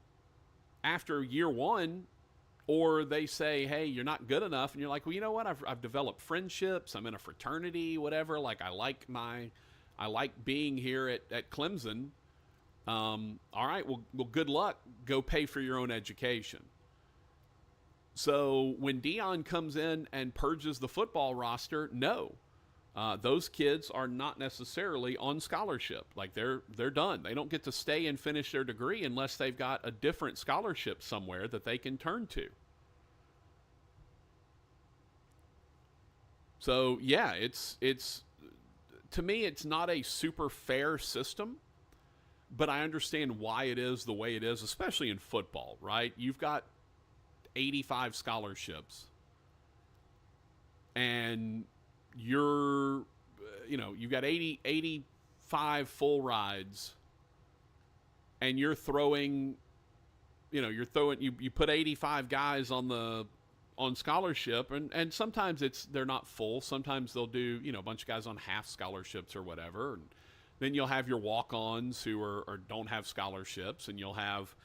Speaker 1: after year one, or they say, hey, you're not good enough, and you're like, well, you know what, I've developed friendships, I'm in a fraternity, whatever, like I like being here at Clemson. All right, well, good luck. Go pay for your own education. So when Deion comes in and purges the football roster, no. Those kids are not necessarily on scholarship. Like, they're done. They don't get to stay and finish their degree unless they've got a different scholarship somewhere that they can turn to. So yeah, it's to me, it's not a super fair system, but I understand why it is the way it is, especially in football, right? You've got 85 scholarships, and you've got 85 full rides, and you're throwing, you put 85 guys on scholarship, and sometimes they're not full. Sometimes they'll do, a bunch of guys on half scholarships or whatever. And then you'll have your walk-ons who or don't have scholarships, and you'll have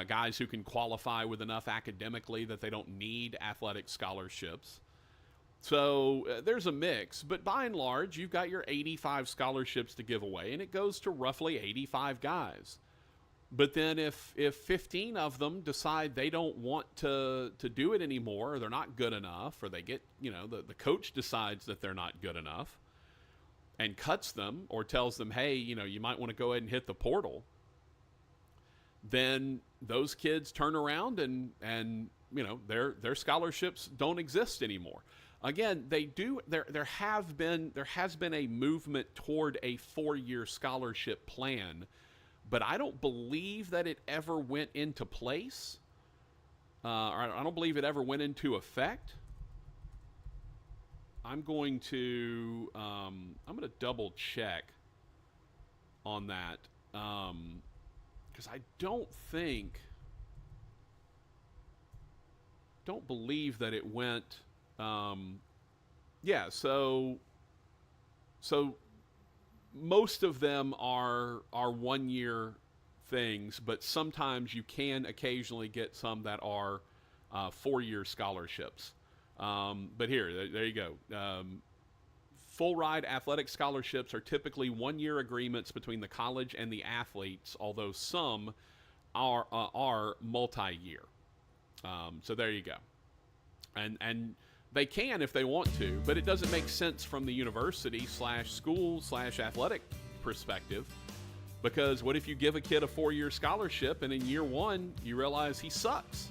Speaker 1: guys who can qualify with enough academically that they don't need athletic scholarships. So there's a mix, but by and large, you've got your 85 scholarships to give away, and it goes to roughly 85 guys. But then if 15 of them decide they don't want to do it anymore, or they're not good enough, or they get, the coach decides that they're not good enough and cuts them or tells them, hey, you might want to go ahead and hit the portal, then those kids turn around and their scholarships don't exist anymore. again, they do. There has been a movement toward a 4-year scholarship plan, but I don't believe that it ever went into place. Or I don't believe it ever went into effect. I'm going to double check on that because I don't believe that it went. So most of them are 1-year things, but sometimes you can occasionally get some that are 4-year scholarships. But there you go. Full ride athletic scholarships are typically 1-year agreements between the college and the athletes, although some are multi-year. So there you go. And they can if they want to, but it doesn't make sense from the university / school / athletic perspective, because what if you give a kid a 4-year scholarship and in year 1 you realize he sucks?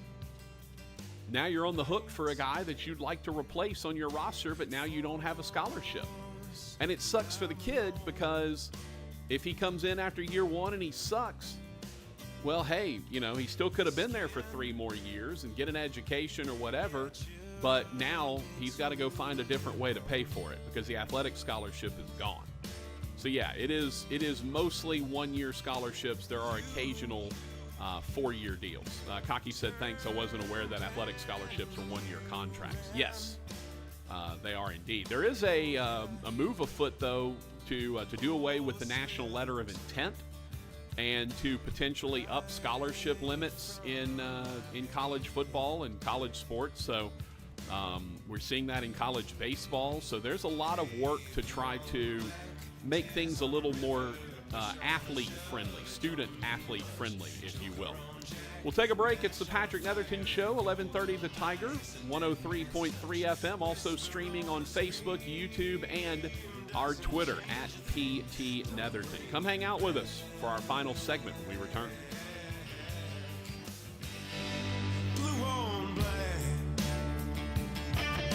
Speaker 1: Now you're on the hook for a guy that you'd like to replace on your roster, but now you don't have a scholarship. And it sucks for the kid, because if he comes in after year 1 and he sucks, well, hey, he still could have been there for 3 more years and get an education or whatever, but now he's got to go find a different way to pay for it because the athletic scholarship is gone. So yeah, it is mostly 1-year scholarships. There are occasional 4-year deals. Cocky said, thanks, I wasn't aware that athletic scholarships are 1-year contracts. Yes, they are indeed. There is a move afoot, though, to do away with the national letter of intent and to potentially up scholarship limits in college football and college sports. So we're seeing that in college baseball. So there's a lot of work to try to make things a little more athlete-friendly, student-athlete-friendly, if you will. We'll take a break. It's the Patrick Netherton Show, 1130 The Tiger, 103.3 FM, also streaming on Facebook, YouTube, and our Twitter at PT Netherton. Come hang out with us for our final segment when we return.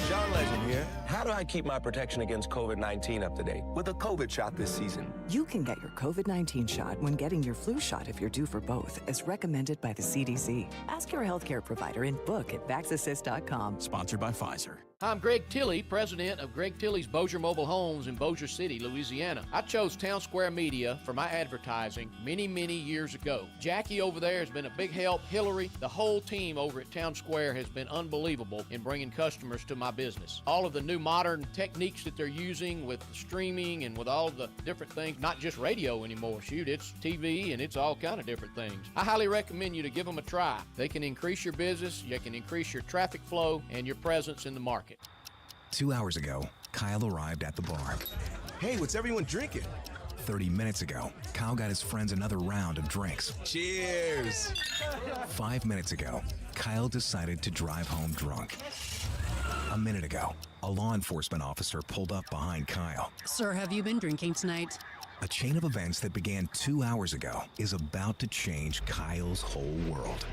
Speaker 2: John Legend here. How do I keep my protection against COVID-19 up to date with a COVID shot this season?
Speaker 15: You can get your COVID-19 shot when getting your flu shot if you're due for both, as recommended by the CDC. Ask your healthcare provider and book at vaxassist.com.
Speaker 20: Sponsored by Pfizer.
Speaker 21: I'm Greg Tilley, president of Greg Tilley's Bossier Mobile Homes in Bossier City, Louisiana. I chose Town Square Media for my advertising many, many years ago. Jackie over there has been a big help. Hillary, the whole team over at Town Square has been unbelievable in bringing customers to my business. All of the new modern techniques that they're using with streaming and with all the different things, not just radio anymore. Shoot, it's TV and it's all kind of different things. I highly recommend you to give them a try. They can increase your business, you can increase your traffic flow and your presence in the market.
Speaker 22: 2 hours ago, Kyle arrived at the bar.
Speaker 2: Hey, what's everyone drinking?
Speaker 22: 30 minutes ago, Kyle got his friends another round of drinks.
Speaker 2: Cheers!
Speaker 22: 5 minutes ago, Kyle decided to drive home drunk. A minute ago, a law enforcement officer pulled up behind Kyle.
Speaker 23: Sir, have you been drinking tonight?
Speaker 22: A chain of events that began 2 hours ago is about to change Kyle's whole world.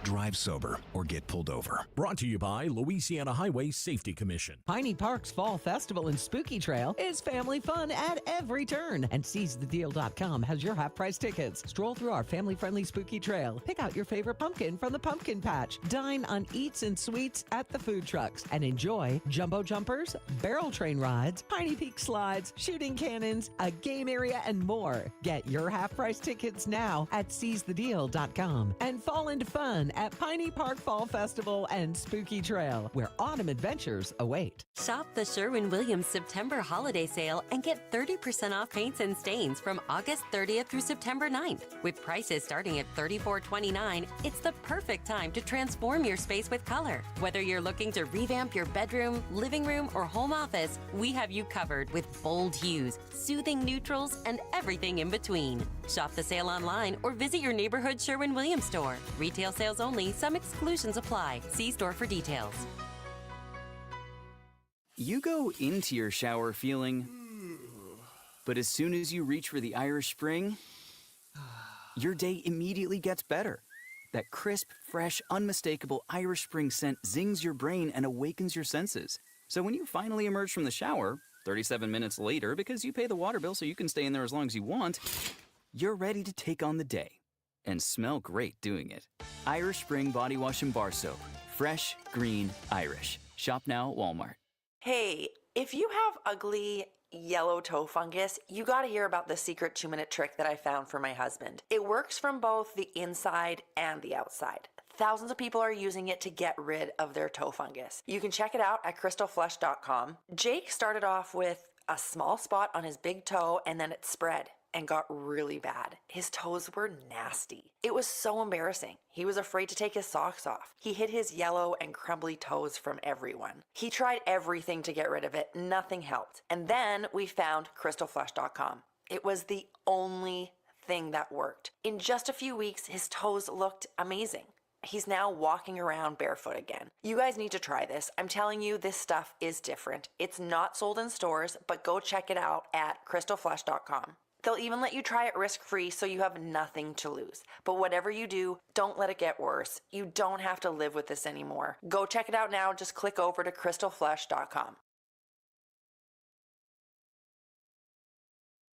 Speaker 22: Drive sober or get pulled over.
Speaker 24: Brought to you by Louisiana Highway Safety Commission.
Speaker 27: Piney Park's Fall Festival and Spooky Trail is family fun at every turn. And SeizeTheDeal.com has your half-price tickets. Stroll through our family-friendly Spooky Trail. Pick out your favorite pumpkin from the pumpkin patch. Dine on eats and sweets at the food trucks. And enjoy jumbo jumpers, barrel train rides, Piney Peak slides, shooting cannons, a game area, and more. Get your half-price tickets now at SeizeTheDeal.com. And fall into fun at Piney Park Fall Festival and Spooky Trail, where autumn adventures await.
Speaker 28: Shop the Sherwin-Williams September holiday sale and get 30% off paints and stains from August 30th through September 9th. With prices starting at $34.29, it's the perfect time to transform your space with color. Whether you're looking to revamp your bedroom, living room, or home office, we have you covered with bold hues, soothing neutrals, and everything in between. Shop the sale online or visit your neighborhood Sherwin-Williams store. Retail sales only. Some exclusions apply. See store for details.
Speaker 29: You go into your shower feeling, but as soon as you reach for the Irish Spring, your day immediately gets better. That crisp, fresh, unmistakable Irish Spring scent zings your brain and awakens your senses. So when you finally emerge from the shower, 37 minutes later, because you pay the water bill so you can stay in there as long as you want, you're ready to take on the day. And smell great doing it. Irish Spring Body Wash and Bar Soap. Fresh, green, Irish. Shop now at Walmart.
Speaker 4: Hey, if you have ugly yellow toe fungus, you gotta hear about the secret 2-minute trick that I found for my husband. It works from both the inside and the outside. Thousands of people are using it to get rid of their toe fungus. You can check it out at crystalflush.com. Jake started off with a small spot on his big toe and then it spread and got really bad. His toes were nasty. It was so embarrassing. He was afraid to take his socks off. He hid his yellow and crumbly toes from everyone. He tried everything to get rid of it. Nothing helped. And then we found crystalflush.com. It was the only thing that worked. In just a few weeks, his toes looked amazing. He's now walking around barefoot again. You guys need to try this. I'm telling you, this stuff is different. It's not sold in stores, but go check it out at crystalflush.com. They'll even let you try it risk-free so you have nothing to lose. But whatever you do, don't let it get worse. You don't have to live with this anymore. Go check it out now. Just click over to crystalflush.com.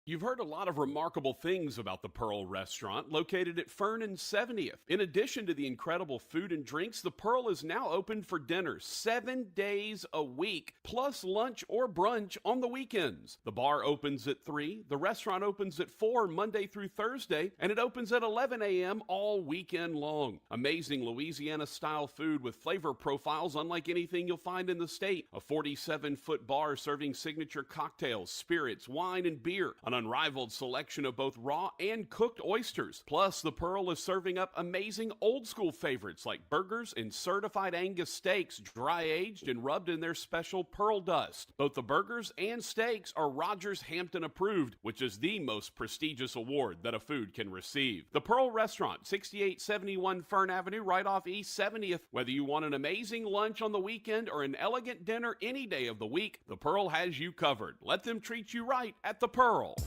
Speaker 1: You've heard a lot of remarkable things about the Pearl Restaurant, located at Fern and 70th. In addition to the incredible food and drinks, the Pearl is now open for dinner 7 days a week, plus lunch or brunch on the weekends. The bar opens at 3, the restaurant opens at 4 Monday through Thursday, and it opens at 11 a.m. all weekend long. Amazing Louisiana-style food with flavor profiles unlike anything you'll find in the state. A 47-foot bar serving signature cocktails, spirits, wine, and beer. An unrivaled selection of both raw and cooked oysters. Plus, the Pearl is serving up amazing old-school favorites like burgers and certified Angus steaks, dry-aged and rubbed in their special Pearl dust. Both the burgers and steaks are Rogers Hampton approved, which is the most prestigious award that a food can receive. The Pearl Restaurant, 6871 Fern Avenue, right off East 70th. Whether you want an amazing lunch on the weekend or an elegant dinner any day of the week, the Pearl has you covered. Let them treat you right at the Pearl.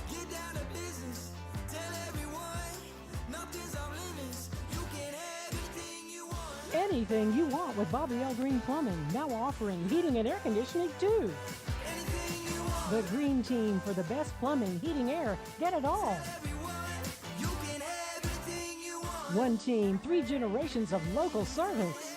Speaker 5: Get down to business. Tell everyone, nothing's off limits. You can have anything you want.
Speaker 14: Anything you want with Bobby L. Greene Plumbing, now offering heating and air conditioning too. The Greene team for the best plumbing, heating, air, get it all.
Speaker 5: You can have anything you want.
Speaker 14: One team, 3 generations of local service.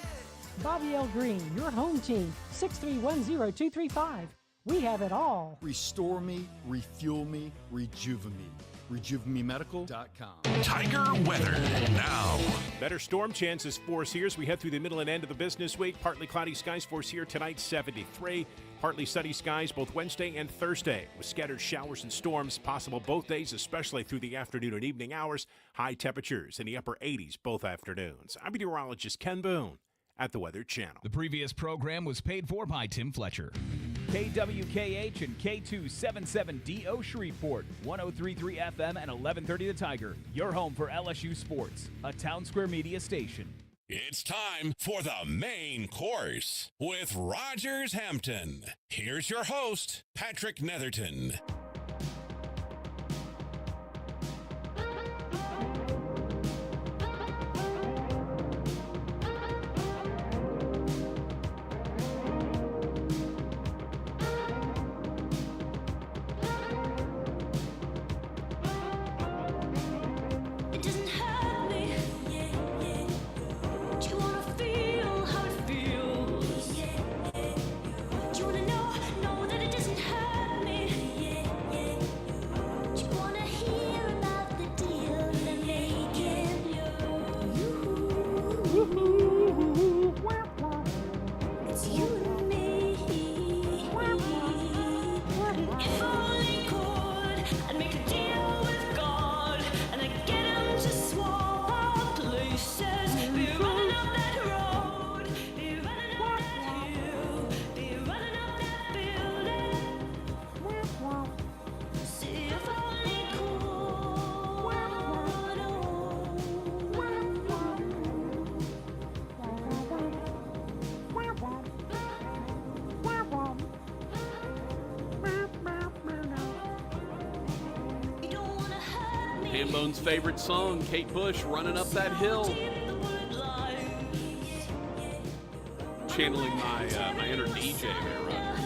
Speaker 14: Bobby L. Greene, your home team, 6310235. We have it all.
Speaker 11: Restore me, refuel me, rejuvenate me. RejuveMeMedical.com.
Speaker 16: Tiger weather now.
Speaker 6: Better storm chances for us here as we head through the middle and end of the business week. Partly cloudy skies for us here tonight, 73. Partly sunny skies both Wednesday and Thursday with scattered showers and storms possible both days, especially through the afternoon and evening hours. High temperatures in the upper 80s both afternoons. I'm meteorologist Ken Boone at the Weather Channel.
Speaker 7: The previous program was paid for by Tim Fletcher. KWKH and K277DO Shreveport, 103.3 FM and 1130 The Tiger. Your home for LSU sports, a Town Square Media station.
Speaker 16: It's time for the main course with Rogers Hampton. Here's your host, Patrick Netherton.
Speaker 1: Hambone's favorite song, Kate Bush, Running Up That Hill. Channeling my inner DJ there, Roger.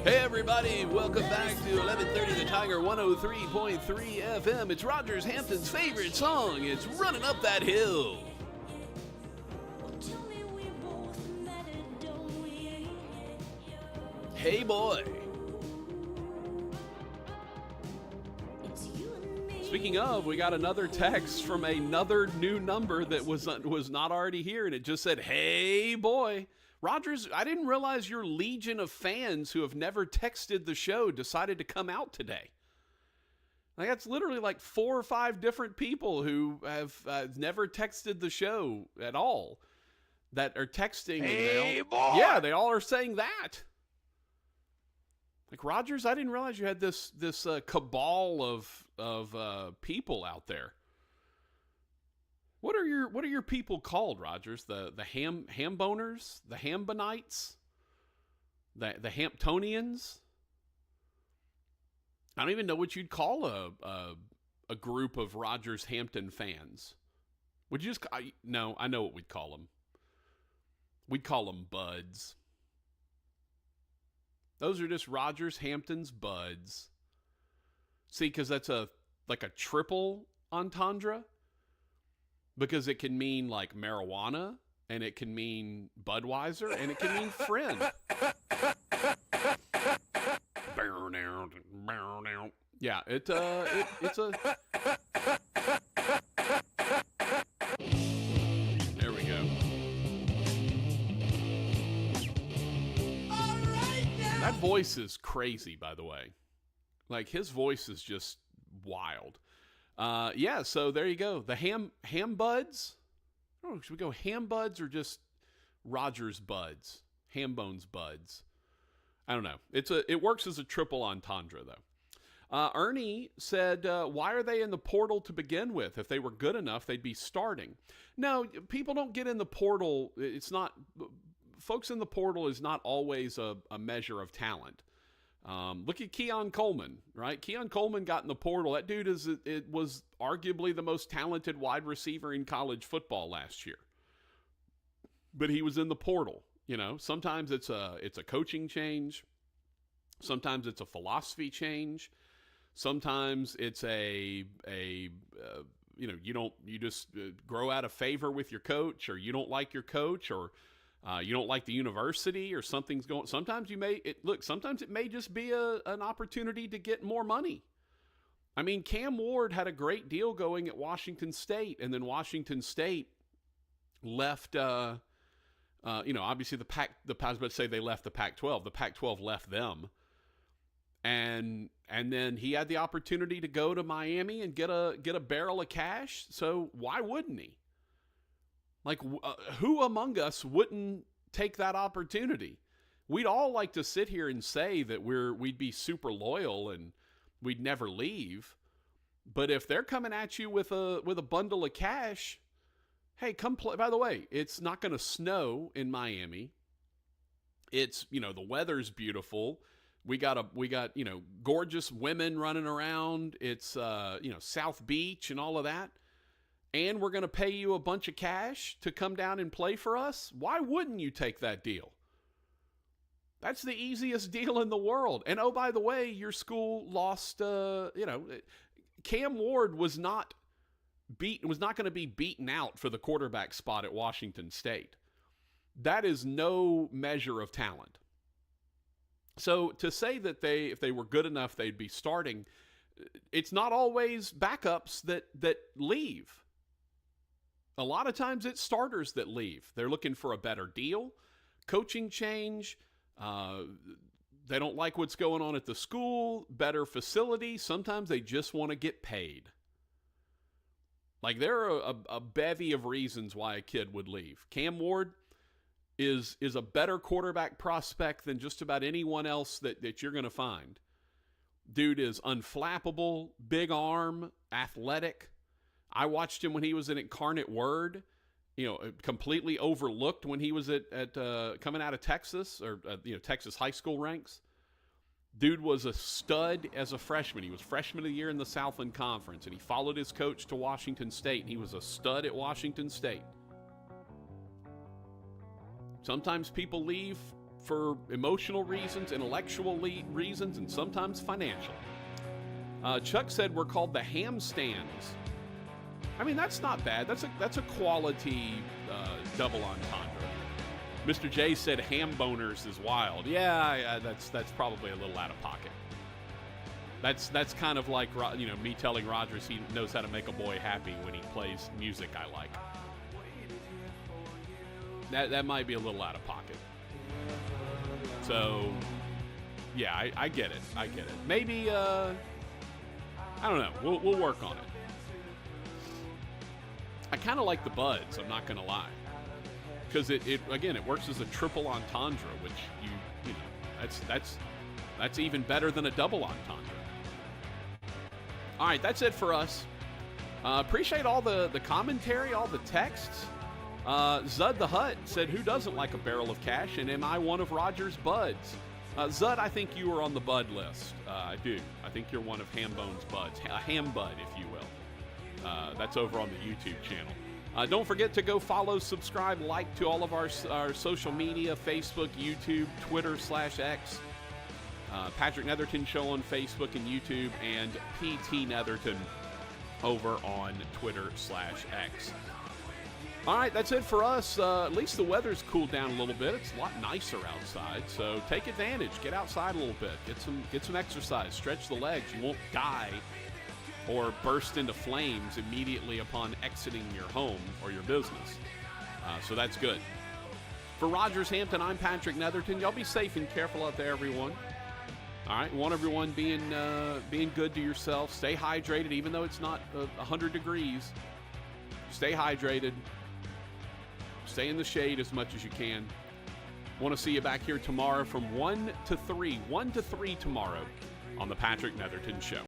Speaker 1: Hey everybody, welcome back to 1130 The Tiger 103.3 FM. It's Rogers Hampton's favorite song. It's Running Up That Hill. Hey boy. Speaking of, we got another text from another new number that was not already here, and it just said, hey boy. Rogers, I didn't realize your legion of fans who have never texted the show decided to come out today. Like, that's literally like 4 or 5 different people who have never texted the show at all that are texting.
Speaker 3: Hey,
Speaker 1: and
Speaker 3: boy!
Speaker 1: Yeah, they all are saying that. Like, Rogers, I didn't realize you had this cabal of people out there. What are your people called, Rogers? The Hamboners, the Hambonites, the Hamptonians? I don't even know what you'd call a group of Rogers Hampton fans. Would you just? No, I know what we'd call them. We'd call them buds. Those are just Rogers Hampton's buds. See, because that's like a triple entendre. Because it can mean like marijuana, and it can mean Budweiser, and it can mean friend. Yeah, it's a. There we go. That voice is crazy, by the way. Like, his voice is just wild. Yeah, so there you go. The ham buds. Oh, should we go ham buds or just Rogers buds? Hambone's buds. I don't know. It works as a triple entendre though. Ernie said, "Why are they in the portal to begin with? If they were good enough, they'd be starting." No, people don't get in the portal. It's not. Folks in the portal is not always a measure of talent. Look at Keon Coleman, right? Keon Coleman got in the portal. That dude was arguably the most talented wide receiver in college football last year. But he was in the portal. You know, sometimes it's a coaching change. Sometimes it's a philosophy change. Sometimes it's you just grow out of favor with your coach, or you don't like your coach, or you don't like the university, or something's going. Sometimes sometimes it may just be an opportunity to get more money. I mean, Cam Ward had a great deal going at Washington State, and then Washington State left. Obviously I was about to say they left the Pac-12. The Pac-12 left them, and then he had the opportunity to go to Miami and get a barrel of cash. So why wouldn't he? Like, who among us wouldn't take that opportunity? We'd all like to sit here and say that we'd be super loyal and we'd never leave. But if they're coming at you with a bundle of cash, hey, come play. By the way, it's not going to snow in Miami. It's, the weather's beautiful. We got gorgeous women running around. It's South Beach and all of that. And we're going to pay you a bunch of cash to come down and play for us? Why wouldn't you take that deal? That's the easiest deal in the world. And oh, by the way, your school lost, Cam Ward was not going to be beaten out for the quarterback spot at Washington State. That is no measure of talent. So to say that if they were good enough, they'd be starting, it's not always backups that leave. A lot of times it's starters that leave. They're looking for a better deal, coaching change. They don't like what's going on at the school, better facility. Sometimes they just want to get paid. Like, there are a bevy of reasons why a kid would leave. Cam Ward is a better quarterback prospect than just about anyone else that you're going to find. Dude is unflappable, big arm, athletic. I watched him when he was in Incarnate Word, completely overlooked when he was at coming out of Texas or Texas high school ranks. Dude was a stud as a freshman. He was freshman of the year in the Southland Conference, and he followed his coach to Washington State, and he was a stud at Washington State. Sometimes people leave for emotional reasons, intellectual reasons, and sometimes financial. Chuck said we're called the ham stands. I mean, that's not bad. That's a quality double entendre. Mr. J said ham boners is wild. Yeah, that's probably a little out of pocket. That's kind of like, you know, me telling Rogers he knows how to make a boy happy when he plays music I like. That might be a little out of pocket. So, yeah, I get it. I get it. Maybe, I don't know. We'll work on it. I kind of like the buds, I'm not going to lie. Because it works as a triple entendre, which you know, that's even better than a double entendre. All right, that's it for us. Appreciate all the commentary, all the texts. Zud the Hut said, who doesn't like a barrel of cash, and am I one of Roger's buds? Zud, I think you are on the bud list. I do. I think you're one of Hambone's buds. A ham bud, if you will. That's over on the YouTube channel. Don't forget to go follow, subscribe, like to all of our social media, Facebook, YouTube, Twitter/X. Patrick Netherton Show on Facebook and YouTube, and PT Netherton over on Twitter/X. All right, that's it for us. At least the weather's cooled down a little bit. It's a lot nicer outside, so take advantage. Get outside a little bit. Get some exercise. Stretch the legs. You won't die or burst into flames immediately upon exiting your home or your business. So that's good. For Rogers Hampton, I'm Patrick Netherton. Y'all be safe and careful out there, everyone. All right, want everyone being good to yourself. Stay hydrated, even though it's not 100 degrees. Stay hydrated. Stay in the shade as much as you can. Want to see you back here tomorrow from 1 to 3. 1 to 3 tomorrow on the Patrick Netherton Show.